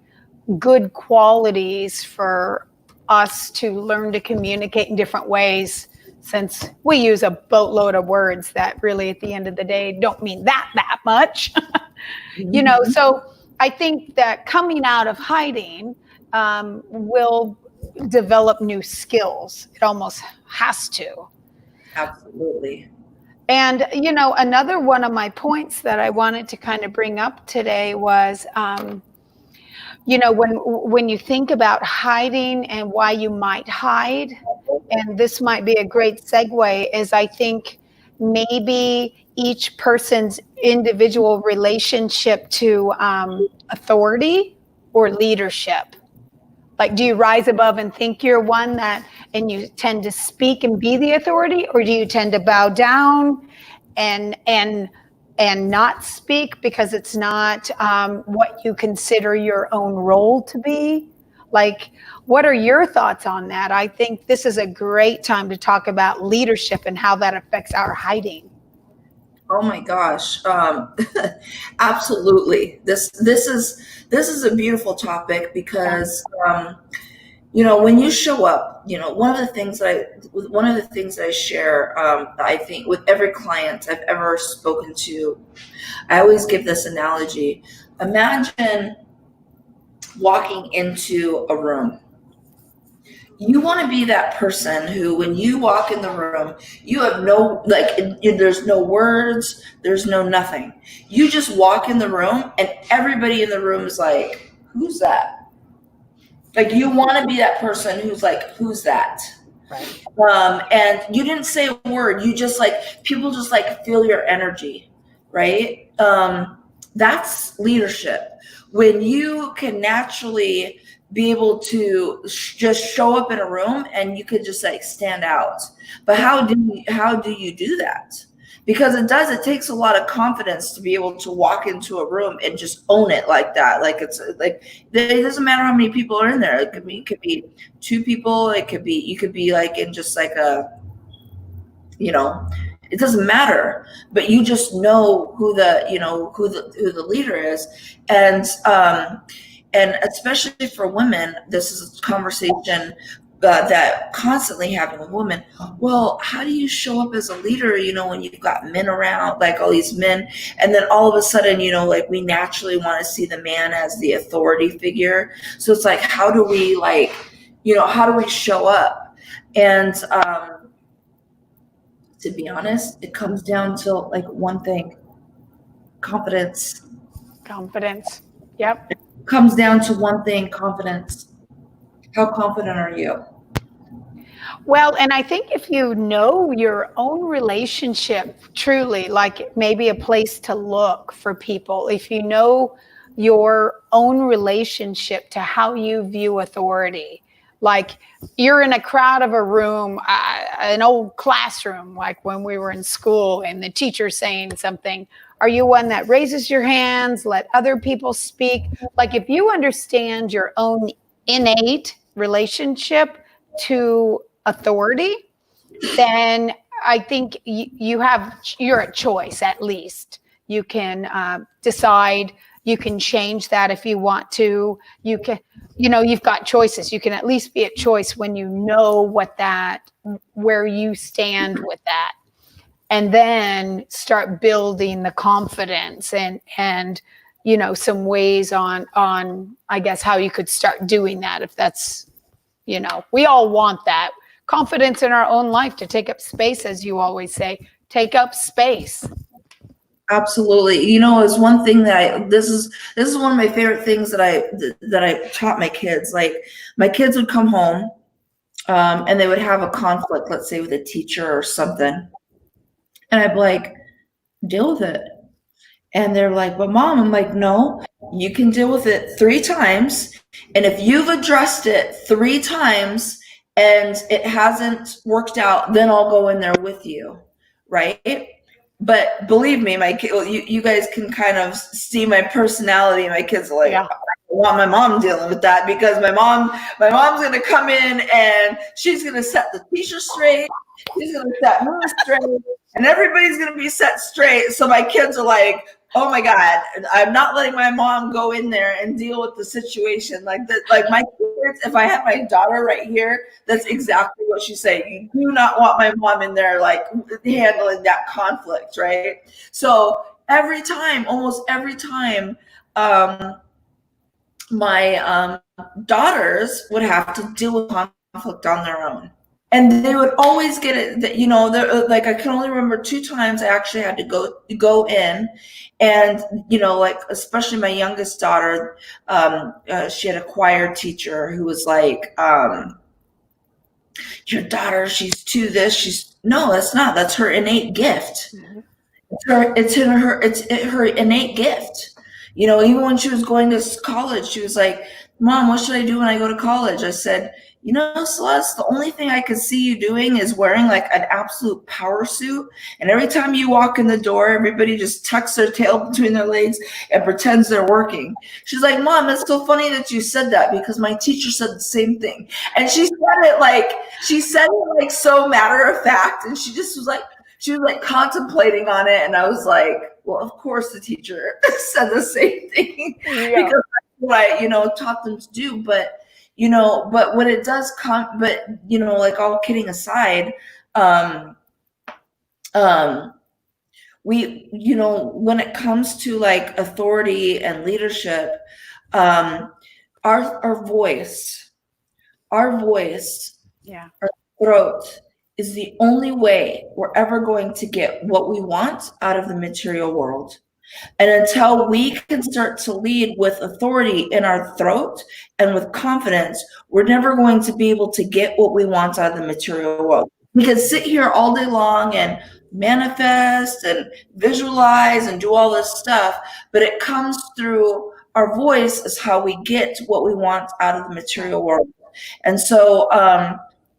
good qualities for us to learn to communicate in different ways, since we use a boatload of words that really at the end of the day don't mean that much. You know, so I think that coming out of hiding will develop new skills. It almost has to. Absolutely. And, you know, another one of my points that I wanted to kind of bring up today was, you know, when you think about hiding and why you might hide, and this might be a great segue, is I think maybe each person's individual relationship to authority or leadership. Like, do you rise above and think you're one that, and you tend to speak and be the authority, or do you tend to bow down and not speak because it's not what you consider your own role to be? Like, what are your thoughts on that? I think this is a great time to talk about leadership and how that affects our hiding. Oh my gosh. Absolutely. This is a beautiful topic because you know, when you show up, you know, one of the things that I share, I think with every client I've ever spoken to, I always give this analogy. Imagine walking into a room. You want to be that person who, when you walk in the room, you have no, like, there's no words, there's no nothing. You just walk in the room and everybody in the room is like, who's that? Like, you want to be that person who's like, who's that? Right. And you didn't say a word. You just like, people just like feel your energy, right? That's leadership. When you can naturally be able to just show up in a room and you could just like stand out. But how do you do that? Because it takes a lot of confidence to be able to walk into a room and just own it like that. Like, it's like, it doesn't matter how many people are in there. It could be 2 people. You could be like in just like a, you know, it doesn't matter, but you just know who the leader is. And especially for women, this is a conversation that constantly having with women. Well, how do you show up as a leader, you know, when you've got men around, like all these men, and then all of a sudden, you know, like we naturally want to see the man as the authority figure. So it's like, how do we, like, you know, how do we show up? And to be honest, it comes down to like one thing: confidence. Confidence. Yep. It comes down to one thing: confidence. How confident are you? Well, and I think if you know your own relationship truly, like maybe a place to look for people, if you know your own relationship to how you view authority, like you're in a crowd of a room, an old classroom, like when we were in school and the teacher's saying something, are you one that raises your hands, let other people speak? Like, if you understand your own innate relationship to authority, then I think you're a choice. At least you can decide. You can change that if you want to. You can, you know, you've got choices. You can at least be a choice when you know where you stand with that, and then start building the confidence and you know, some ways on I guess how you could start doing that, if that's, you know, we all want that confidence in our own life to take up space, as you always say. Take up space. Absolutely. You know, it's one thing that this is one of my favorite things that I taught my kids. Like, my kids would come home, and they would have a conflict, let's say with a teacher or something, and I'd be like, deal with it. And they're like, but mom, I'm like, no, you can deal with it 3 times. And if you've addressed it 3 times and it hasn't worked out, then I'll go in there with you. Right. But believe me, my kid, you guys can kind of see my personality. My kids are like, Yeah. want my mom dealing with that, because my mom's going to come in and she's going to set the teacher straight. She's going to set me straight, and everybody's going to be set straight. So my kids are like, oh my God, I'm not letting my mom go in there and deal with the situation like that. Like my kids, if I had my daughter right here, that's exactly what she's saying. You do not want my mom in there, like handling that conflict, right? So every time, almost every time, my daughters would have to deal with conflict on their own. And they would always get it, you know, like I can only remember 2 times I actually had to go in, and, you know, like, especially my youngest daughter, she had a choir teacher who was like, your daughter, she's too this, no, that's not, that's her innate gift. It's her innate gift. You know, even when she was going to college, she was like, Mom, what should I do when I go to college? I said, you know, Celeste, the only thing I could see you doing is wearing like an absolute power suit. And every time you walk in the door, everybody just tucks their tail between their legs and pretends they're working. She's like, Mom, it's so funny that you said that, because my teacher said the same thing. And she said it like so matter of fact. And she was like contemplating on it. And I was like, well, of course the teacher said the same thing, because that's what I, you know, taught them to do. But, you know, but when it does come, but, you know, like, all kidding aside, we, you know, when it comes to like authority and leadership, our voice, Yeah. our throat is the only way we're ever going to get what we want out of the material world. And until we can start to lead with authority in our throat and with confidence, we're never going to be able to get what we want out of the material world. We can sit here all day long and manifest and visualize and do all this stuff, but it comes through our voice is how we get what we want out of the material world. And so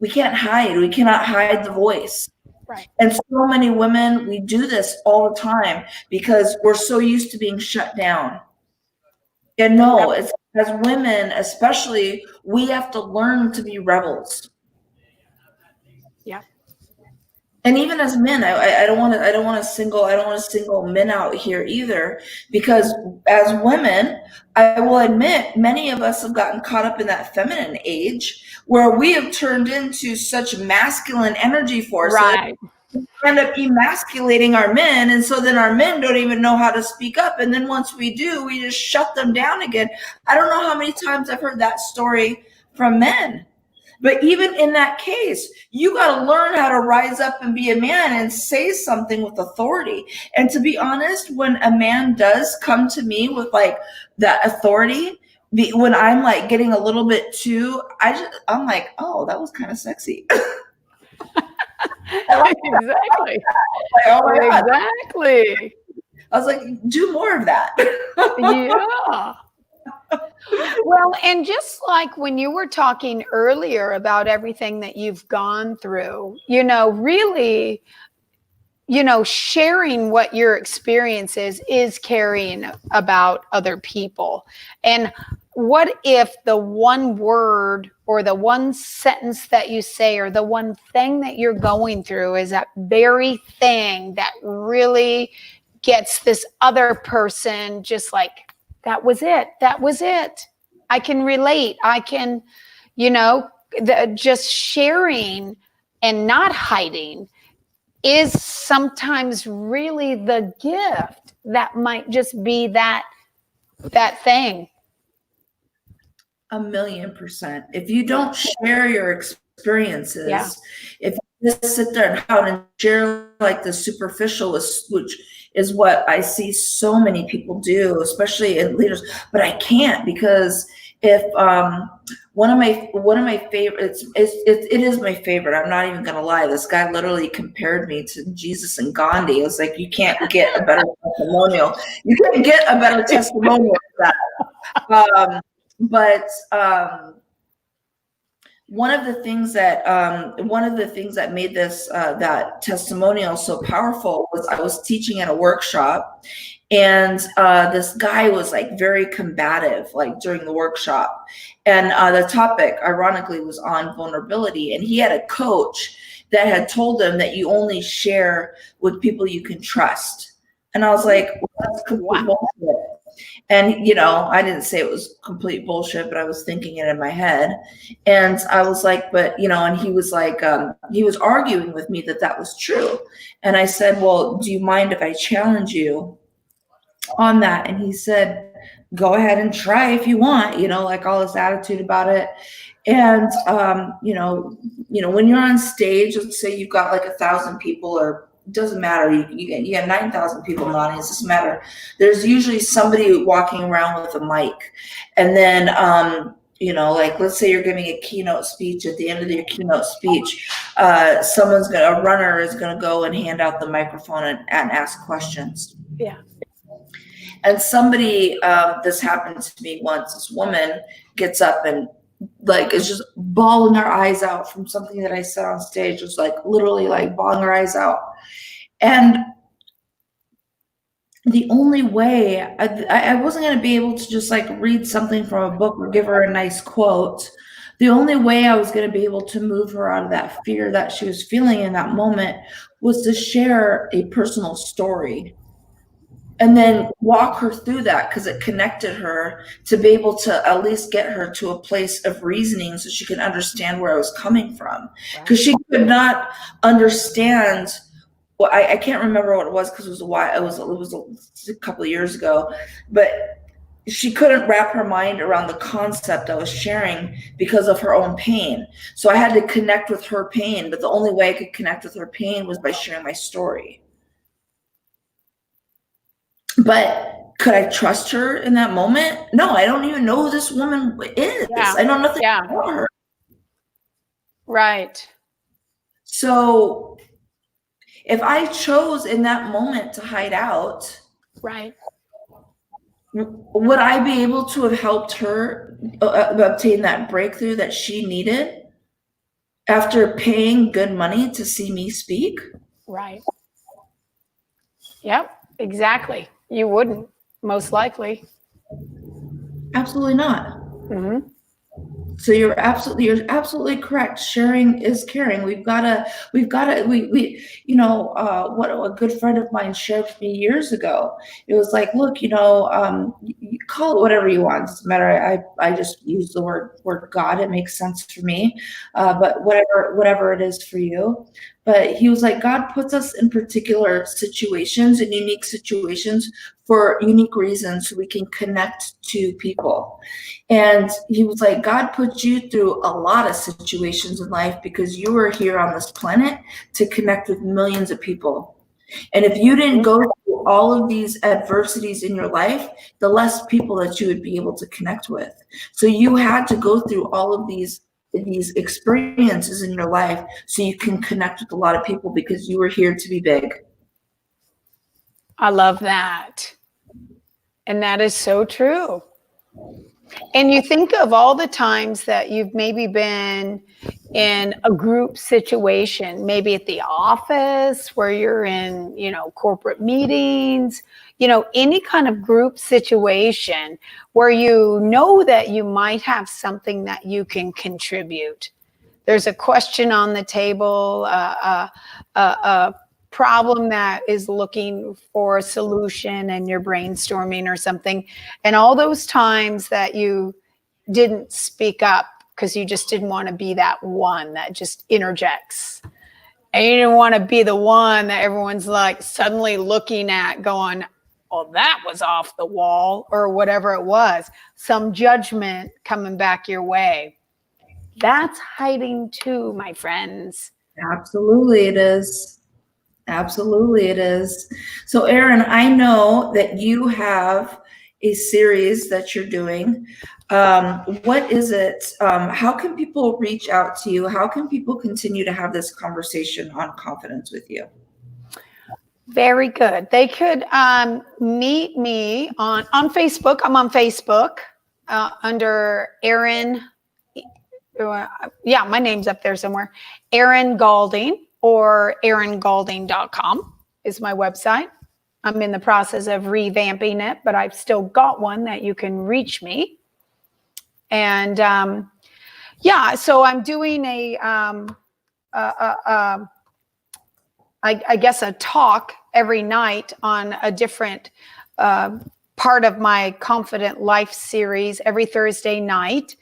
we can't hide. We cannot hide the voice. Right. And so many women, we do this all the time because we're so used to being shut down. And no, it's, as women, especially, we have to learn to be rebels. Yeah. And even as men, I don't want to single men out here either, because as women, I will admit, many of us have gotten caught up in that feminine age where we have turned into such masculine energy forces. Right. We end up emasculating our men, and so then our men don't even know how to speak up, and then once we do, we just shut them down again. I don't know how many times I've heard that story from men. But even in that case, you got to learn how to rise up and be a man and say something with authority. And to be honest, when a man does come to me with like that authority, when I'm like getting a little bit too, I'm like, oh, that was kind of sexy. Exactly. Like, oh my God. Exactly. I was like, do more of that. Yeah. Well, and just like when you were talking earlier about everything that you've gone through, you know, really, you know, sharing what your experience is caring about other people. And what if the one word or the one sentence that you say or the one thing that you're going through is that very thing that really gets this other person just like, that was it. That was it. I can relate. I can, you know, just sharing and not hiding is sometimes really the gift that might just be that thing. 1,000,000%. If you don't share your experiences, Yeah. if you just sit there and share like the superficial, which is what I see so many people do, especially in leaders, but I can't, because if one of my favorites, it is my favorite. I'm not even gonna lie. This guy literally compared me to Jesus and Gandhi. I was like, you can't get a better testimonial. You can't get a better testimonial than that. But one of the things that made this that testimonial so powerful was I was teaching at a workshop, and this guy was like very combative like during the workshop, and the topic ironically was on vulnerability, and he had a coach that had told him that you only share with people you can trust. And I was like, well, that's complete bullshit. And, I didn't say it was complete bullshit, but I was thinking it in my head. And I was like, but, and he was like, he was arguing with me that that was true. And I said, well, do you mind if I challenge you on that? And he said, go ahead and try if you want, like all this attitude about it. And, when you're on stage, let's say you've got like 1,000 people, or it doesn't matter. You got 9,000 people in the audience. It doesn't matter. There's usually somebody walking around with a mic. And then, like let's say you're giving a keynote speech. At the end of your keynote speech, a runner is going to go and hand out the microphone and ask questions. Yeah. And somebody, this happened to me once, this woman gets up and like is just bawling her eyes out from something that I said on stage. Just like literally like bawling her eyes out. And the only way I wasn't going to be able to just like read something from a book or give her a nice quote. The only way I was going to be able to move her out of that fear that she was feeling in that moment was to share a personal story. And then walk her through that, because it connected her to be able to at least get her to a place of reasoning so she could understand where I was coming from. Because she could not understand. Well, I can't remember what it was because it was a while. It was a couple of years ago, but she couldn't wrap her mind around the concept I was sharing because of her own pain. So I had to connect with her pain, but the only way I could connect with her pain was by sharing my story. But could I trust her in that moment? No, I don't even know who this woman is. Yeah. I know nothing about her. Right. So if I chose in that moment to hide out, right, would I be able to have helped her obtain that breakthrough that she needed after paying good money to see me speak? Right. Yep, exactly. You wouldn't, most likely. Absolutely not. Mm-hmm. So you're absolutely correct. Sharing is caring. What a good friend of mine shared with me years ago. It was like, look, you call it whatever you want. It doesn't matter. I just use the word God. It makes sense for me. But whatever it is for you. But he was like, God puts us in particular situations and unique situations for unique reasons so we can connect to people. And he was like, God put you through a lot of situations in life because you were here on this planet to connect with millions of people. And if you didn't go through all of these adversities in your life, the less people that you would be able to connect with. So you had to go through all of these experiences in your life so you can connect with a lot of people because you were here to be big. I love that. And that is so true. And you think of all the times that you've maybe been in a group situation, maybe at the office where you're in, corporate meetings, any kind of group situation where you know that you might have something that you can contribute. There's a question on the table, a problem that is looking for a solution, and you're brainstorming or something. And all those times that you didn't speak up because you just didn't want to be that one that just interjects. And you didn't want to be the one that everyone's like suddenly looking at going, oh, that was off the wall, or whatever it was. Some judgment coming back your way. That's hiding too, my friends. Absolutely it is. Absolutely it is. So Erin, I know that you have a series that you're doing. What is it? How can people reach out to you? How can people continue to have this conversation on confidence with you? Very good. They could meet me on Facebook. I'm on Facebook under Erin yeah, my name's up there somewhere. Erin Galding, or eringalding.com is my website. I'm in the process of revamping it, but I've still got one that you can reach me. And yeah, so I'm doing I guess a talk every night on a different part of my Confident Life series every Thursday night,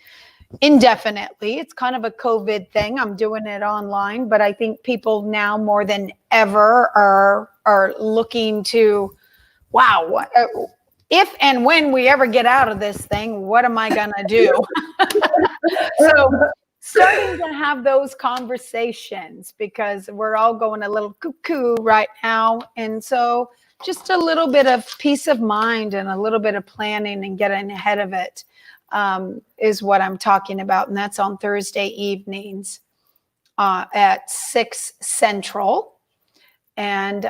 indefinitely. It's kind of a COVID thing. I'm doing it online, but I think people now more than ever are looking to, wow, if and when we ever get out of this thing, what am I going to do? So starting to have those conversations, because we're all going a little cuckoo right now. And so just a little bit of peace of mind and a little bit of planning and getting ahead of it is what I'm talking about. And that's on Thursday evenings at 6 Central. And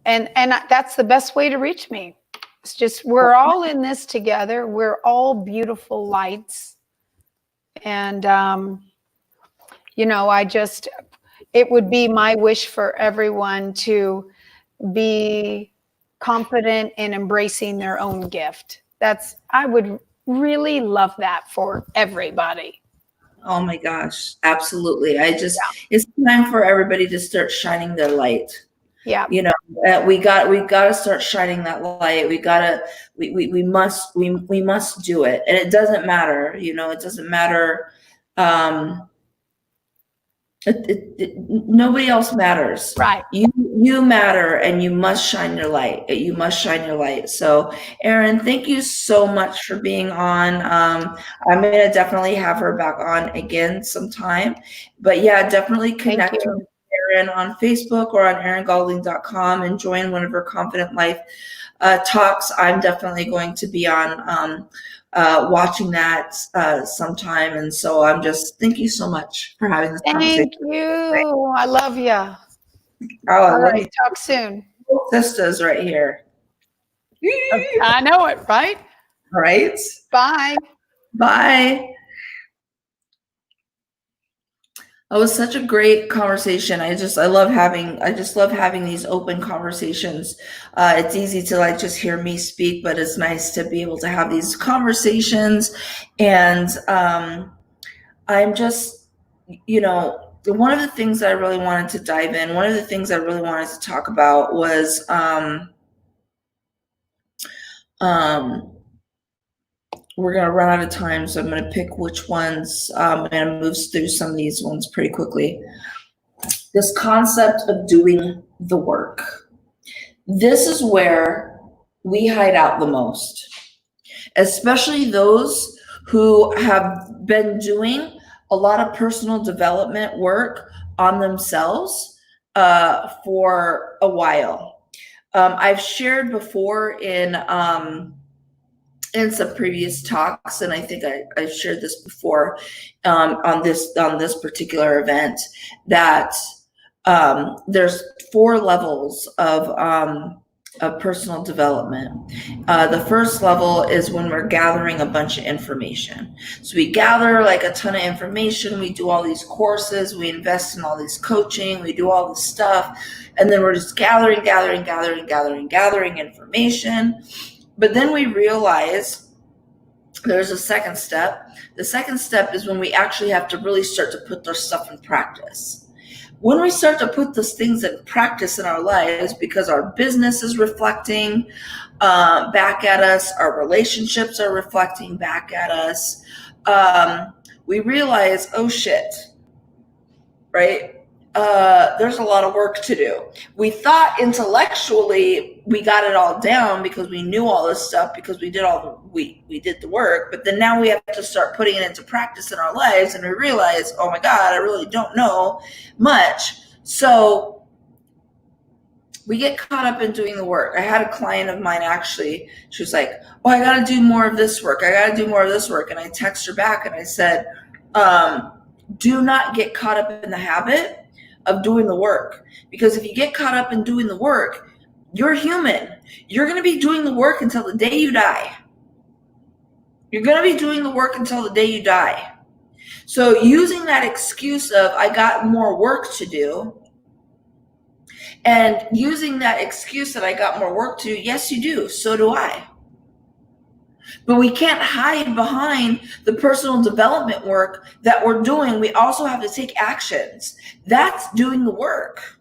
that's the best way to reach me. It's just, we're all in this together. We're all beautiful lights. And, you know, it would be my wish for everyone to be confident in embracing their own gift. I would really love that for everybody. Oh my gosh, absolutely. It's time for everybody to start shining their light. Yeah. You know, we got to start shining that light. We must do it. And it doesn't matter, you know, it doesn't matter. Nobody else matters. Right. You matter, and you must shine your light. You must shine your light. So, Erin, thank you so much for being on. I'm going to definitely have her back on again sometime. But yeah, definitely connect with Erin on Facebook or on eringalding.com and join one of her Confident Life talks. I'm definitely going to be on watching that sometime. And so thank you so much for having this conversation. Thank you. I love you. Oh, all right. Talk soon. Sisters right here. I know it, right? All right. Bye. Bye. It was such a great conversation. I just love having these open conversations. It's easy to just hear me speak, but it's nice to be able to have these conversations. And I'm just, you know, one of the things that I really wanted to dive in, one of the things I really wanted to talk about was we're going to run out of time, so I'm going to pick which ones. I'm going to move through some of these ones pretty quickly. This concept of doing the work. This is where we hide out the most, especially those who have been doing a lot of personal development work on themselves for a while. I've shared before in some previous talks, and I think I've shared this before on this particular event, that there's 4 levels of personal development. The first level is when we're gathering a bunch of information. So we gather a ton of information, we do all these courses, we invest in all these coaching, we do all this stuff, and then we're just gathering information. But then we realize there's a second step. The second step is when we actually have to really start to put our stuff in practice. When we start to put those things in practice in our lives, because our business is reflecting back at us, our relationships are reflecting back at us, we realize, oh shit, right? There's a lot of work to do. We thought intellectually we got it all down because we knew all this stuff, because we did the work, but then now we have to start putting it into practice in our lives, and we realize, oh my God, I really don't know much. So we get caught up in doing the work. I had a client of mine, actually, she was like, oh, I got to do more of this work. And I text her back and I said, do not get caught up in the habit of doing the work, because if you get caught up in doing the work, you're human. You're going to be doing the work until the day you die. You're going to be doing the work until the day you die. So using that excuse of, I got more work to do, and using that excuse that I got more work to do, yes, you do. So do I. But we can't hide behind the personal development work that we're doing. We also have to take actions. That's doing the work.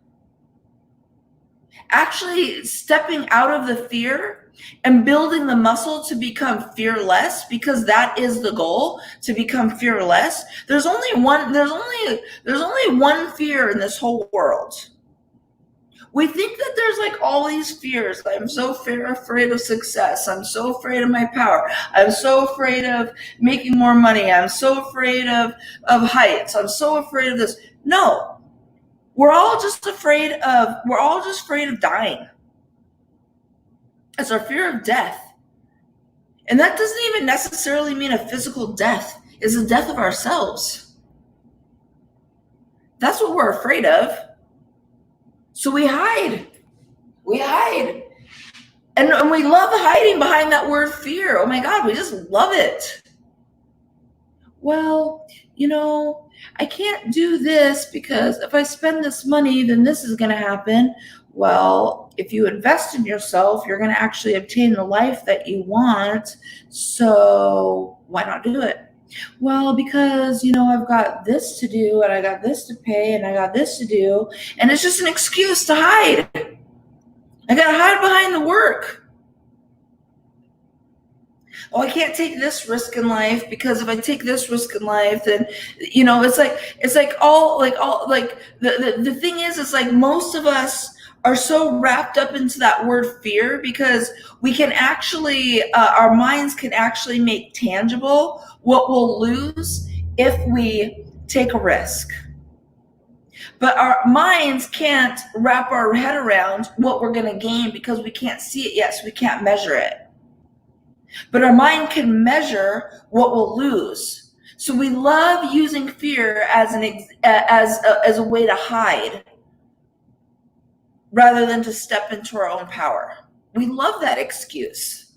Actually stepping out of the fear and building the muscle to become fearless, because that is the goal, to become fearless. There's only one fear in this whole world. We think that there's like all these fears. I'm so afraid of success. I'm so afraid of my power. I'm so afraid of making more money. I'm so afraid of heights. I'm so afraid of this. No, we're all just afraid of dying. It's our fear of death. And that doesn't even necessarily mean a physical death. It's the death of ourselves. That's what we're afraid of. So we hide. And we love hiding behind that word fear. Oh my God, we just love it. Well, I can't do this because if I spend this money, then this is going to happen. Well, if you invest in yourself, you're going to actually obtain the life that you want. So why not do it? Well, because, I've got this to do, and I got this to pay, and I got this to do. And it's just an excuse to hide. I got to hide behind the work. Oh, I can't take this risk in life because if I take this risk in life, then, it's like the thing is, it's like most of us are so wrapped up into that word fear because we can actually, our minds can actually make tangible what we'll lose if we take a risk. But our minds can't wrap our head around what we're going to gain because we can't see it yet, so we can't measure it. But our mind can measure what we'll lose. So we love using fear as a way to hide rather than to step into our own power. We love that excuse.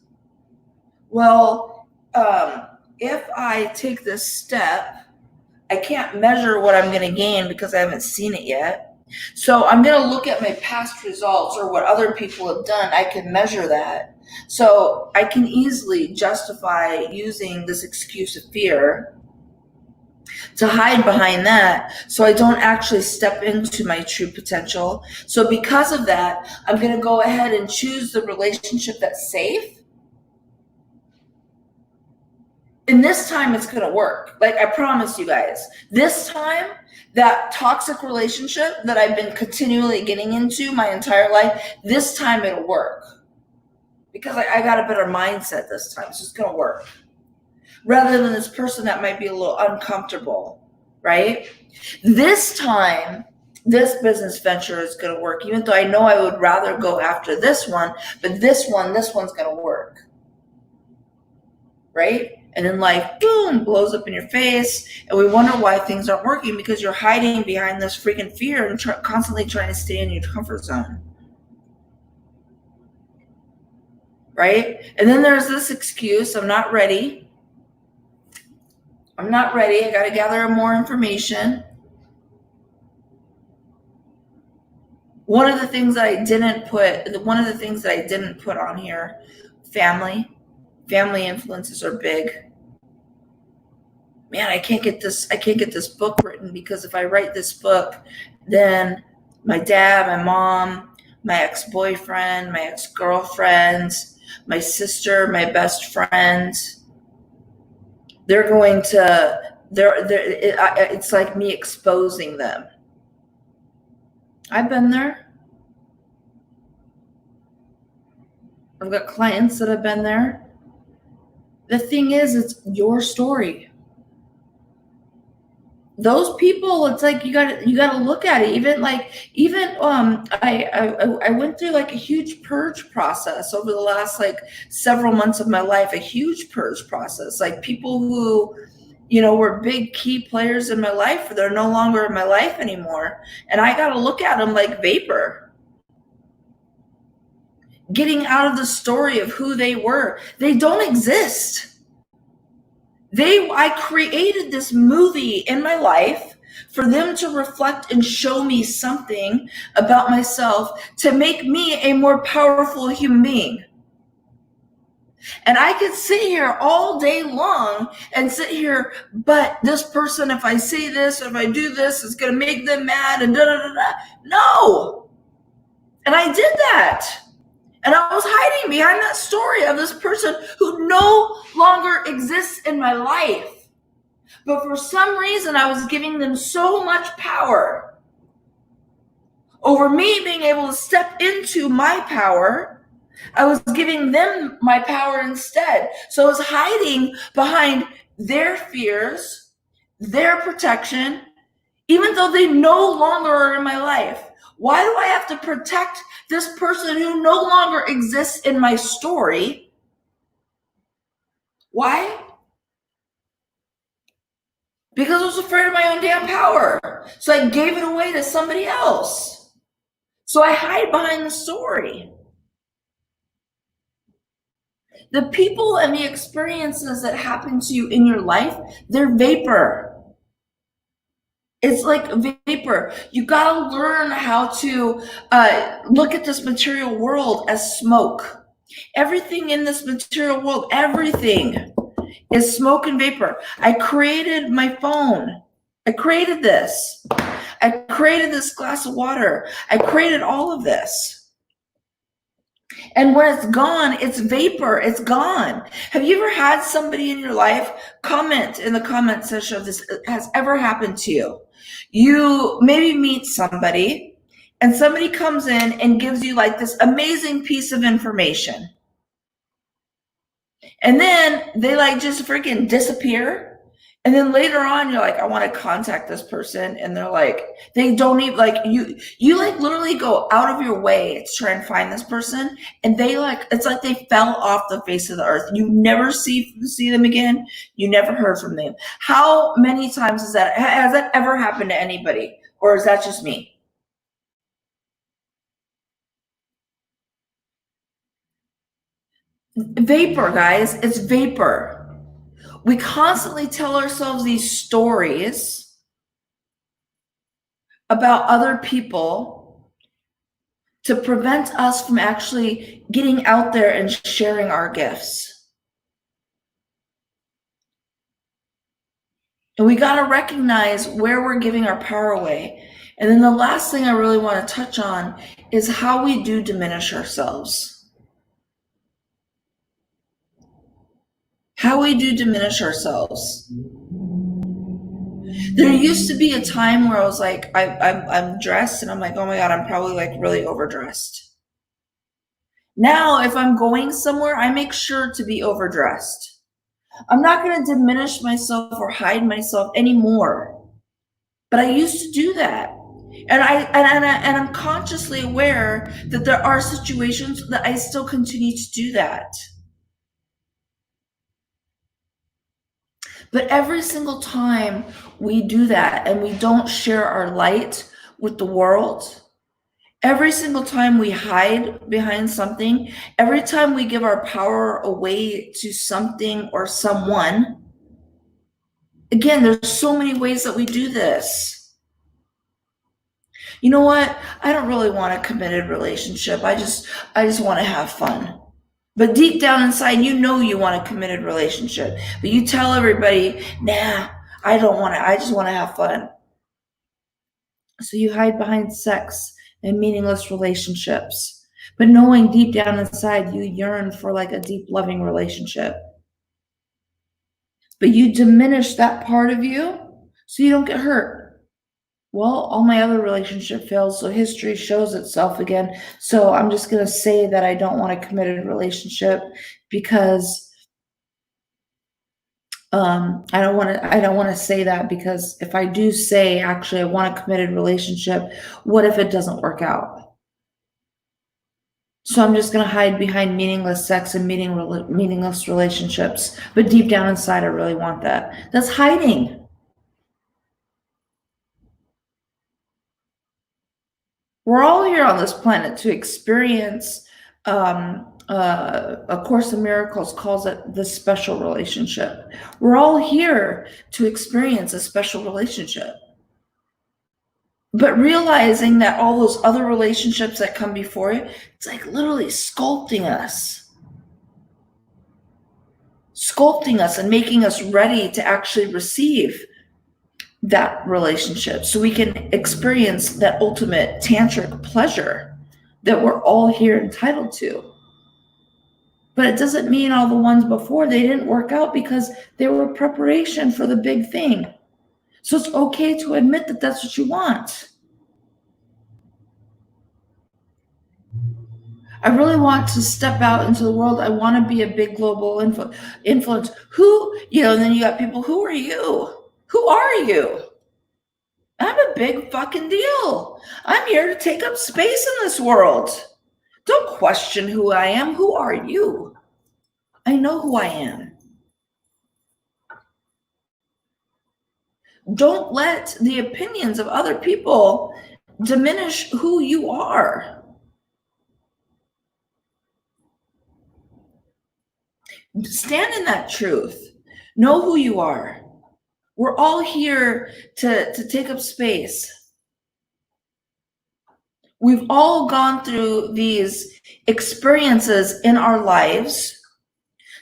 Well, if I take this step, I can't measure what I'm going to gain because I haven't seen it yet. So I'm going to look at my past results or what other people have done. I can measure that. So I can easily justify using this excuse of fear to hide behind that so I don't actually step into my true potential. So because of that, I'm going to go ahead and choose the relationship that's safe. And this time it's going to work. Like I promise you guys, this time that toxic relationship that I've been continually getting into my entire life, this time it'll work. Because I got a better mindset this time. It's just going to work. Rather than this person that might be a little uncomfortable, right? This time, this business venture is going to work, even though I know I would rather go after this one, but this one's going to work, right? And then life, boom, blows up in your face, and we wonder why things aren't working because you're hiding behind this freaking fear and constantly trying to stay in your comfort zone. Right? And then there's this excuse, I'm not ready. I got to gather more information. One of the things that I didn't put on here, family influences are big. Man, I can't get this book written because if I write this book, then my dad, my mom, my ex-boyfriend, my ex-girlfriends, my sister, my best friend, it's like me exposing them. I've been there. I've got clients that have been there. The thing is, it's your story. Those people, it's like you got to look at it. I went through like a huge purge process over the last like several months of my life. A huge purge process. Like people who, were big key players in my life, they're no longer in my life anymore, and I got to look at them like vapor. Getting out of the story of who they were. They don't exist. I created this movie in my life for them to reflect and show me something about myself to make me a more powerful human being. And I could sit here all day long and sit here, but this person, if I say this, if I do this, it's going to make them mad and da da da da. No. And I did that. And I was hiding behind that story of this person who no longer exists in my life. But for some reason, I was giving them so much power over me being able to step into my power. I was giving them my power instead. So I was hiding behind their fears, their protection, even though they no longer are in my life. Why do I have to protect this person who no longer exists in my story? Why? Because I was afraid of my own damn power. So I gave it away to somebody else. So I hide behind the story. The people and the experiences that happen to you in your life, they're vapor. It's like vapor. You gotta learn how to look at this material world as smoke. Everything in this material world, everything is smoke and vapor. I created my phone. I created this. I created this glass of water. I created all of this. And when it's gone, it's vapor. It's gone. Have you ever had somebody in your life comment in the comment section if this has ever happened to you? You maybe meet somebody and somebody comes in and gives you like this amazing piece of information. And then they like just freaking disappear. And then later on, you're like, I want to contact this person. And they're like, they don't even like you like literally go out of your way to try and find this person. And they like, it's like they fell off the face of the earth. You never see them again. You never heard from them. How many times has that ever happened to anybody? Or is that just me? Vapor, guys, it's vapor. We constantly tell ourselves these stories about other people to prevent us from actually getting out there and sharing our gifts. And we got to recognize where we're giving our power away. And then the last thing I really want to touch on is how we do diminish ourselves. How we do diminish ourselves. There used to be a time where I was like, I'm dressed and I'm like, oh my God, I'm probably like really overdressed. Now, if I'm going somewhere, I make sure to be overdressed. I'm not going to diminish myself or hide myself anymore. But I used to do that. And I'm consciously aware that there are situations that I still continue to do that. But every single time we do that and we don't share our light with the world, every single time we hide behind something, every time we give our power away to something or someone, again, there's so many ways that we do this. You know what? I don't really want a committed relationship. I just want to have fun. But deep down inside, you know you want a committed relationship. But you tell everybody, nah, I don't want to. I just want to have fun. So you hide behind sex and meaningless relationships. But knowing deep down inside, you yearn for like a deep, loving relationship. But you diminish that part of you so you don't get hurt. Well, all my other relationship failed, so history shows itself again. So I'm just going to say that I don't want a committed relationship because I don't want to say that, because if I do say actually I want a committed relationship, what if it doesn't work out? So I'm just going to hide behind meaningless sex and meaningless relationships. But deep down inside, I really want that. That's hiding. We're all here on this planet to experience A Course in Miracles calls it the special relationship. We're all here to experience a special relationship. But realizing that all those other relationships that come before it, it's like literally sculpting us and making us ready to actually receive that relationship so we can experience that ultimate tantric pleasure that we're all here entitled to. But it doesn't mean all the ones before, they didn't work out because they were preparation for the big thing. So it's okay to admit that that's what you want. I really want to step out into the world. I want to be a big global influence. Who, and then you got people, who are you? Who are you? I'm a big fucking deal. I'm here to take up space in this world. Don't question who I am. Who are you? I know who I am. Don't let the opinions of other people diminish who you are. Stand in that truth. Know who you are. We're all here to take up space. We've all gone through these experiences in our lives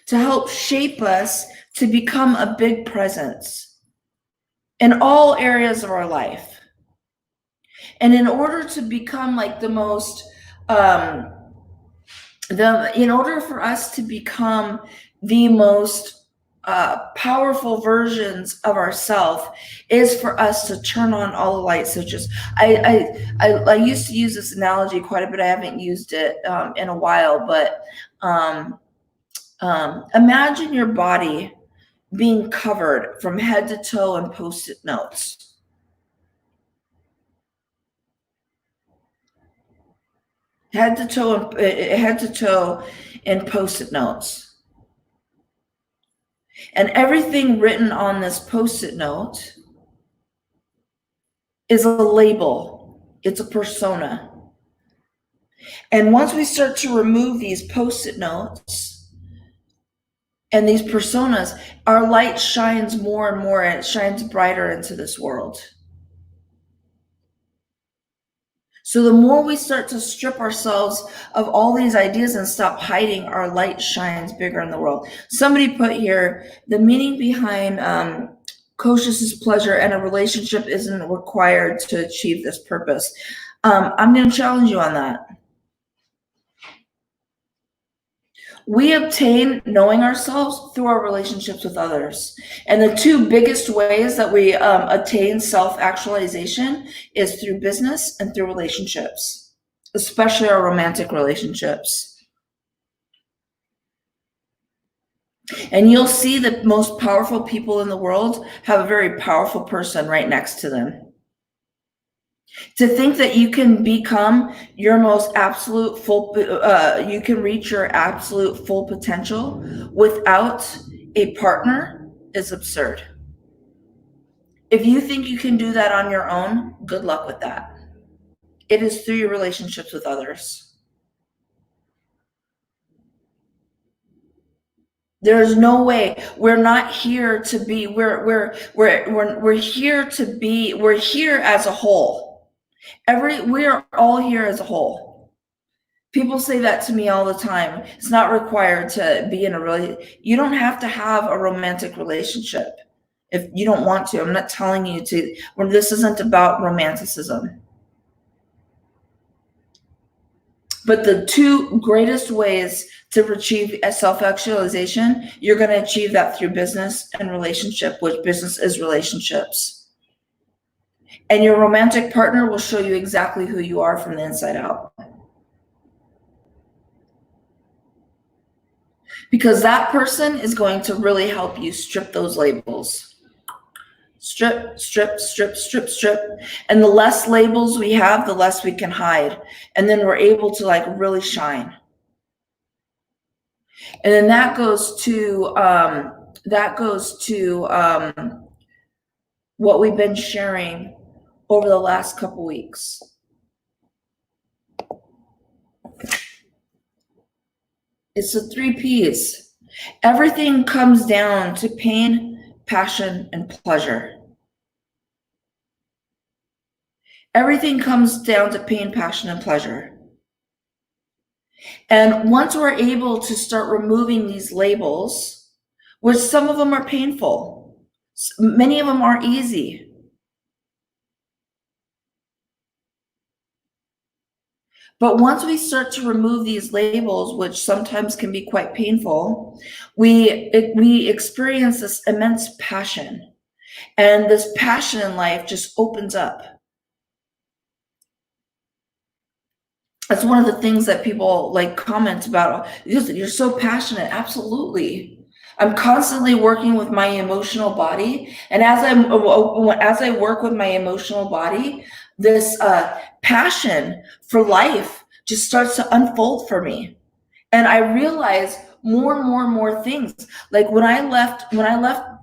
to help shape us to become a big presence in all areas of our life. And in order to become like the most, in order for us to become the most powerful versions of ourselves is for us to turn on all the light switches. I used to use this analogy quite a bit. I haven't used it in a while, but imagine your body being covered from head to toe in Post-it notes. Head to toe in Post-it notes. And everything written on this Post-it note is a label. It's a persona. And once we start to remove these Post-it notes and these personas, our light shines more and more, and it shines brighter into this world. So the more we start to strip ourselves of all these ideas and stop hiding, our light shines bigger in the world. Somebody put here, the meaning behind kosher is pleasure, and a relationship isn't required to achieve this purpose. I'm going to challenge you on that. We obtain knowing ourselves through our relationships with others. And the two biggest ways that we attain self-actualization is through business and through relationships, especially our romantic relationships. And you'll see the most powerful people in the world have a very powerful person right next to them. To think that you can become your most absolute full, you can reach your absolute full potential without a partner is absurd. If you think you can do that on your own, good luck with that. It is through your relationships with others. There's no way. We're not here to be, we're here to be, we're here as a whole. We are all here as a whole. People say that to me all the time. It's not required to be in a you don't have to have a romantic relationship if you don't want to. I'm not telling you to, this isn't about romanticism. But the two greatest ways to achieve self-actualization, you're going to achieve that through business and relationship, which business is relationships. And your romantic partner will show you exactly who you are from the inside out. Because that person is going to really help you strip those labels. Strip, strip, strip, strip, strip. And the less labels we have, the less we can hide. And then we're able to like really shine. And then that goes to what we've been sharing over the last couple weeks. It's the 3 Ps. Everything comes down to pain, passion, and pleasure. Everything comes down to pain, passion, and pleasure. And once we're able to start removing these labels, which some of them are painful, many of them are easy. But once we start to remove these labels, which sometimes can be quite painful, we experience this immense passion. And this passion in life just opens up. That's one of the things that people like comment about. You're so passionate. Absolutely. I'm constantly working with my emotional body. And as I work with my emotional body, this passion for life just starts to unfold for me. And I realize more and more and more things. Like when I left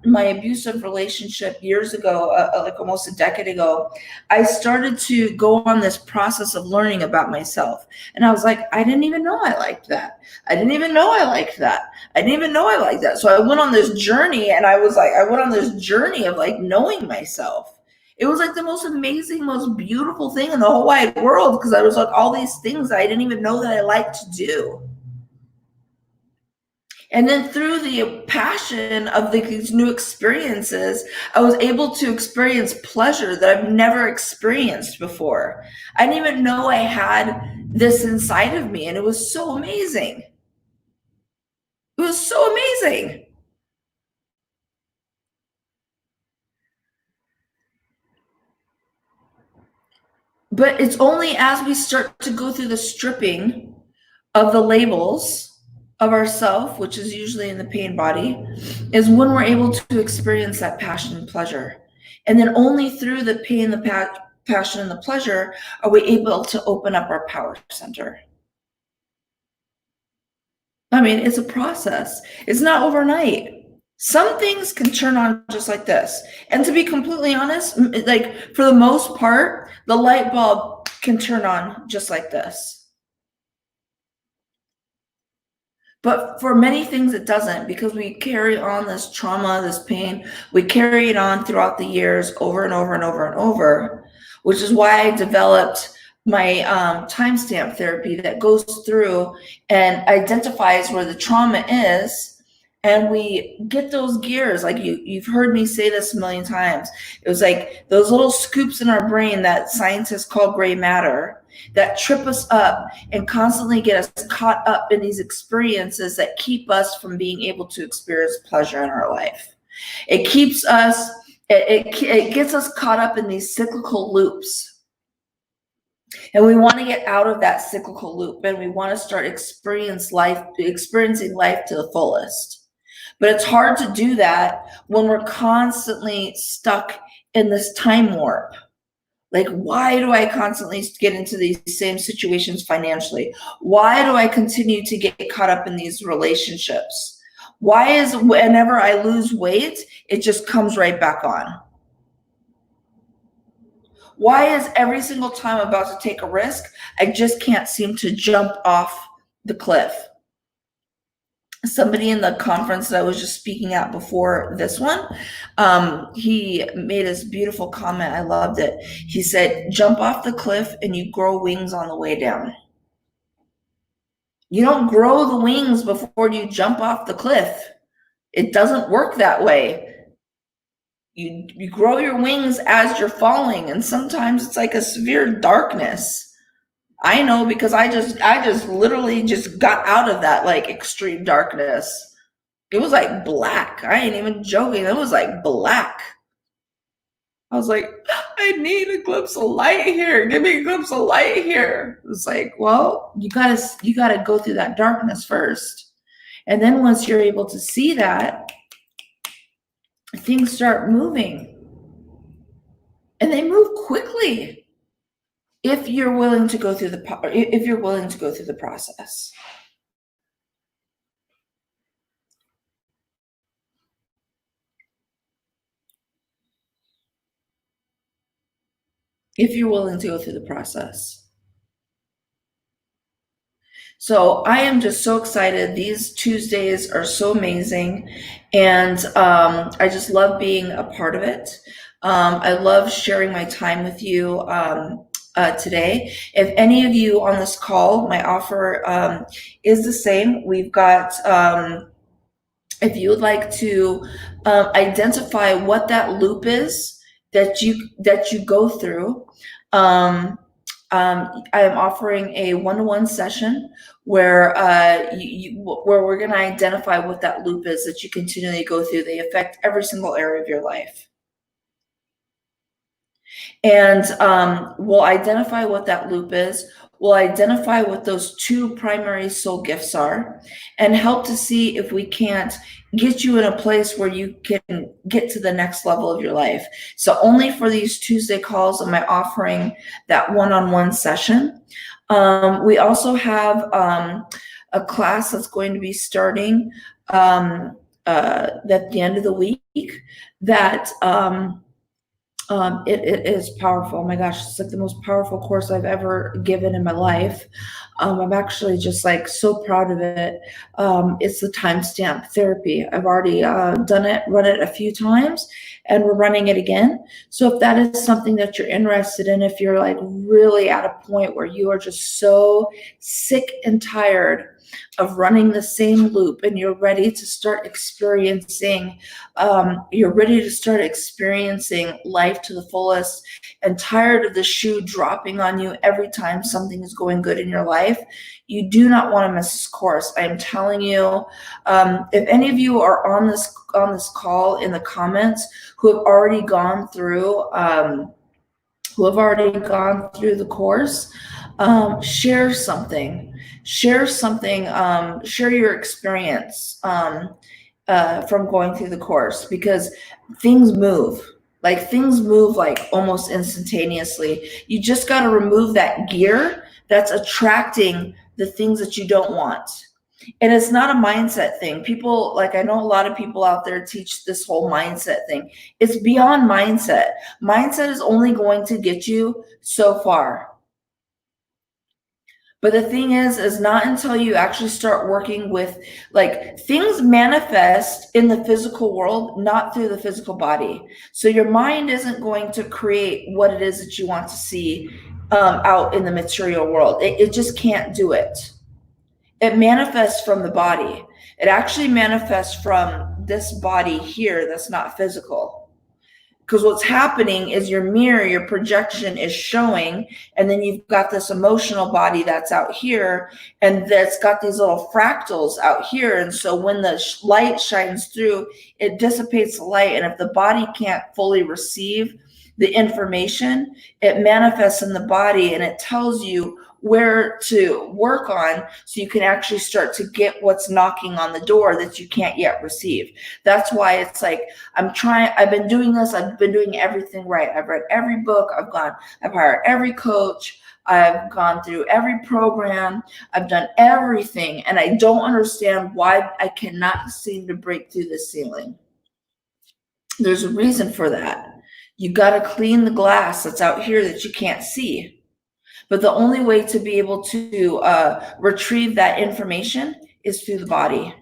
my abusive relationship years ago, like almost a decade ago, I started to go on this process of learning about myself. And I was like, I didn't even know I liked that. I didn't even know I liked that. I didn't even know I liked that. So I went on this journey, and I went on this journey of like knowing myself. It was like the most amazing, most beautiful thing in the whole wide world, because I was like all these things that I didn't even know that I liked to do. And then through the passion of these new experiences, I was able to experience pleasure that I've never experienced before. I didn't even know I had this inside of me, and it was so amazing. It was so amazing. But it's only as we start to go through the stripping of the labels of ourself, which is usually in the pain body, is when we're able to experience that passion and pleasure. And then only through the pain, the passion, and the pleasure are we able to open up our power center. I mean, it's a process. It's not overnight. Some things can turn on just like this. And to be completely honest, like for the most part, the light bulb can turn on just like this. But for many things, it doesn't, because we carry on this trauma, this pain. We carry it on throughout the years over and over and over and over, which is why I developed my timestamp therapy that goes through and identifies where the trauma is. And we get those gears, like you've heard me say this a million times. It was like those little scoops in our brain that scientists call gray matter that trip us up and constantly get us caught up in these experiences that keep us from being able to experience pleasure in our life. It keeps us, it gets us caught up in these cyclical loops. And we want to get out of that cyclical loop, and we want to start experiencing life to the fullest. But it's hard to do that when we're constantly stuck in this time warp. Like, why do I constantly get into these same situations financially? Why do I continue to get caught up in these relationships? Why is whenever I lose weight, it just comes right back on? Why is every single time I'm about to take a risk, I just can't seem to jump off the cliff? Somebody in the conference that I was just speaking at before this one, he made this beautiful comment. I loved it. He said, jump off the cliff and you grow wings on the way down. You don't grow the wings before you jump off the cliff. It doesn't work that way. You grow your wings as you're falling, and sometimes it's like a severe darkness. I know, because I just literally just got out of that like extreme darkness. It was like black. I ain't even joking. It was like black. I was like, I need a glimpse of light here. Give me a glimpse of light here. It's like, well, you gotta go through that darkness first. And then once you're able to see that, things start moving. And they move quickly if you're willing to go through the process. If you're willing to go through the process. So I am just so excited. These Tuesdays are so amazing, and I just love being a part of it. I love sharing my time with you today. If any of you on this call, my offer is the same. We've got, if you would like to identify what that loop is that you go through. I am offering a one-to-one session where where we're going to identify what that loop is that you continually go through. They affect every single area of your life. And we'll identify what that loop is. We'll identify what those two primary soul gifts are and help to see if we can't get you in a place where you can get to the next level of your life. So only for these Tuesday calls am I offering that one-on-one session. We also have a class that's going to be starting at the end of the week that it is powerful. Oh my gosh, it's like the most powerful course I've ever given in my life. I'm actually just like so proud of it. It's the timestamp therapy. I've already run it a few times, and we're running it again. So if that is something that you're interested in, if you're like really at a point where you are just so sick and tired of running the same loop and you're ready to start experiencing life to the fullest and tired of the shoe dropping on you every time something is going good in your life, you do not want to miss this course. I am telling you, if any of you are on this call in the comments who have already gone through the course, share something. Share your experience from going through the course, because things move like almost instantaneously. You just got to remove that gear that's attracting the things that you don't want. And it's not a mindset thing. People, like, I know a lot of people out there teach this whole mindset thing. It's beyond mindset. Mindset is only going to get you so far. But the thing is not until you actually start working with, like, things manifest in the physical world, not through the physical body. So your mind isn't going to create what it is that you want to see out in the material world. It just can't do it. It manifests from the body. It actually manifests from this body here that's not physical. Because what's happening is your mirror, your projection is showing, and then you've got this emotional body that's out here, and that's got these little fractals out here. And so when the light shines through, it dissipates the light. And if the body can't fully receive the information, it manifests in the body, and it tells you where to work on so you can actually start to get what's knocking on the door that you can't yet receive. That's why it's like, I've been doing this, I've been doing everything right. I've read every book, I've hired every coach, I've gone through every program, I've done everything, and I don't understand why I cannot seem to break through the ceiling. There's a reason for that. You got to clean the glass that's out here that you can't see. But the only way to be able to retrieve that information is through the body.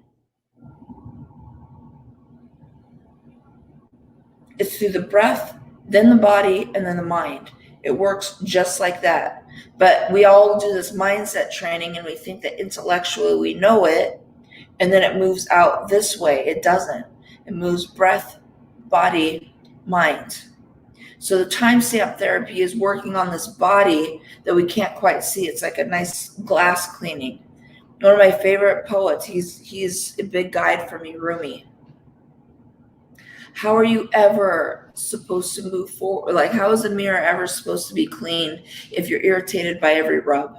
It's through the breath, then the body, and then the mind. It works just like that. But we all do this mindset training, and we think that intellectually we know it, and then it moves out this way. It doesn't. It moves breath, body, mind. So the timestamp therapy is working on this body that we can't quite see. It's like a nice glass cleaning. One of my favorite poets, he's a big guide for me, Rumi. How are you ever supposed to move forward? Like, how is the mirror ever supposed to be clean if you're irritated by every rub?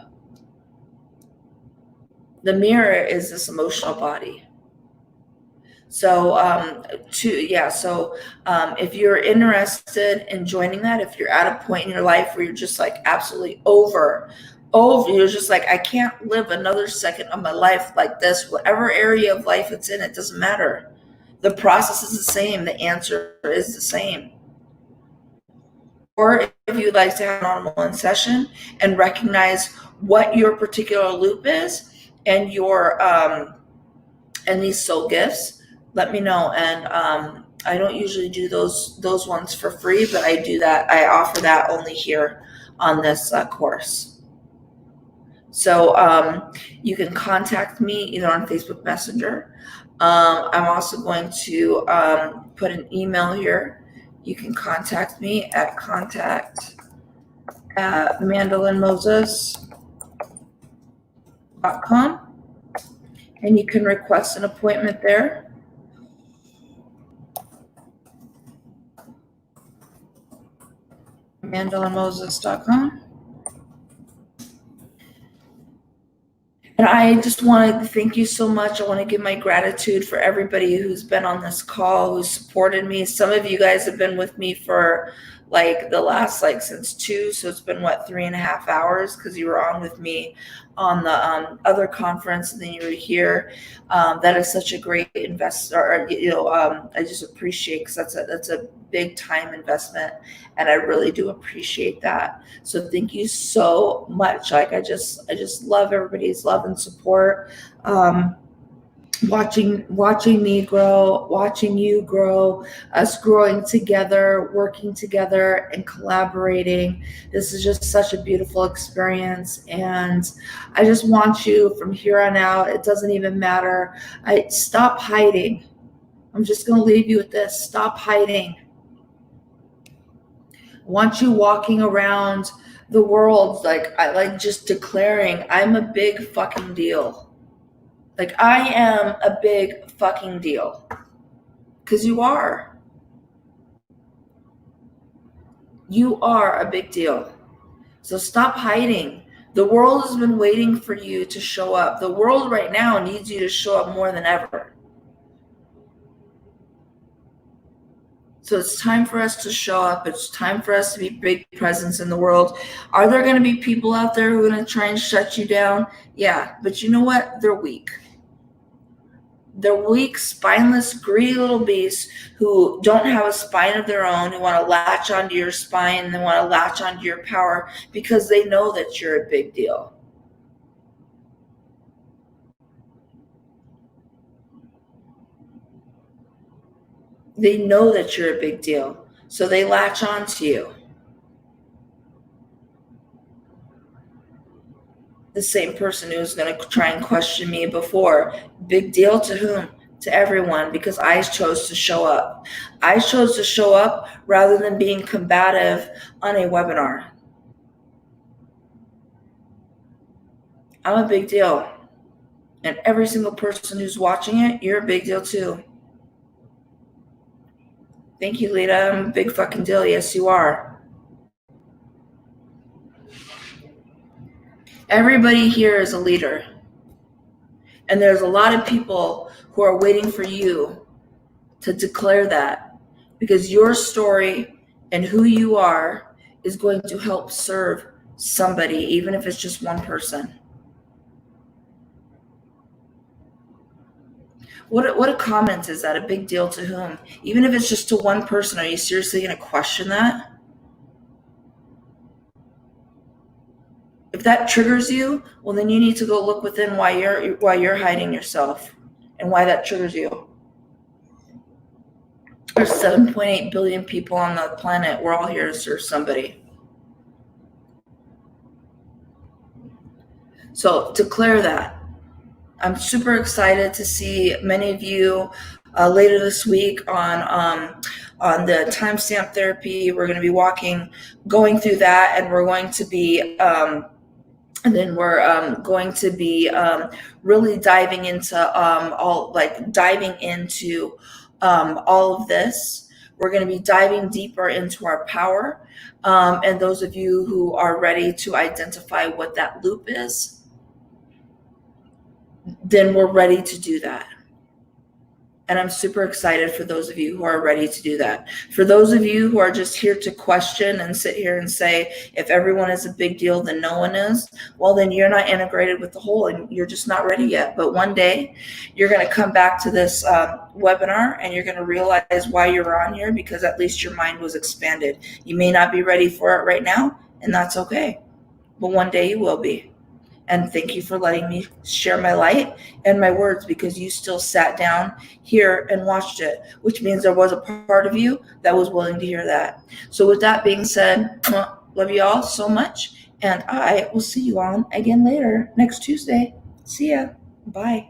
The mirror is this emotional body. So, if you're interested in joining that, if you're at a point in your life where you're just like absolutely over, you're just like, I can't live another second of my life like this, whatever area of life it's in, it doesn't matter. The process is the same. The answer is the same. Or if you'd like to have an one-on-one session and recognize what your particular loop is, and your and these soul gifts, let me know. And I don't usually do those ones for free, but I do that. I offer that only here on this course. So you can contact me either on Facebook Messenger. I'm also going to put an email here. You can contact me at contact@mandalinmoses.com, and you can request an appointment there. mandalinmoses.com. And I just wanted to thank you so much. I want to give my gratitude for everybody who's been on this call, who's supported me. Some of you guys have been with me for like the last, like since 2. So it's been what, 3.5 hours, because you were on with me on the other conference, and then you were here. That is such a great investor. I just appreciate, because that's a big time investment, and I really do appreciate that. So thank you so much. Like I just love everybody's love and support. Watching me grow, watching you grow, us growing together, working together and collaborating. This is just such a beautiful experience. And I just want you from here on out, it doesn't even matter. Stop hiding. I'm just going to leave you with this. Stop hiding. I want you walking around the world like just declaring, I'm a big fucking deal. Like I am a big fucking deal. Because you are. You are a big deal. So stop hiding. The world has been waiting for you to show up. The world right now needs you to show up more than ever. So it's time for us to show up. It's time for us to be big presence in the world. Are there going to be people out there who are going to try and shut you down? Yeah, but you know what? They're weak. They're weak, spineless, greedy little beasts who don't have a spine of their own, who want to latch onto your spine, and they want to latch onto your power because they know that you're a big deal. They know that you're a big deal, so they latch onto you. The same person who was going to try and question me before. Big deal to whom? To everyone, because I chose to show up. I chose to show up rather than being combative on a webinar. I'm a big deal. And every single person who's watching it, you're a big deal too. Thank you, Lita. I'm a big fucking deal. Yes, you are. Everybody here is a leader. And there's a lot of people who are waiting for you to declare that, because your story and who you are is going to help serve somebody, even if it's just one person. What a comment is that? A big deal to whom? Even if it's just to one person, are you seriously going to question that? If that triggers you, well, then you need to go look within why you're hiding yourself and why that triggers you. There's 7.8 billion people on the planet. We're all here to serve somebody. So declare that. I'm super excited to see many of you later this week on the timestamp therapy. We're going to be going through that, and we're going to be going to be really diving into all of this. We're going to be diving deeper into our power. And those of you who are ready to identify what that loop is, then we're ready to do that. And I'm super excited for those of you who are ready to do that. For those of you who are just here to question and sit here and say, if everyone is a big deal, then no one is, well, then you're not integrated with the whole and you're just not ready yet. But one day you're going to come back to this webinar and you're going to realize why you're on here, because at least your mind was expanded. You may not be ready for it right now, and that's okay. But one day you will be. And thank you for letting me share my light and my words, because you still sat down here and watched it, which means there was a part of you that was willing to hear that. So with that being said, love you all so much. And I will see you all again later next Tuesday. See ya. Bye.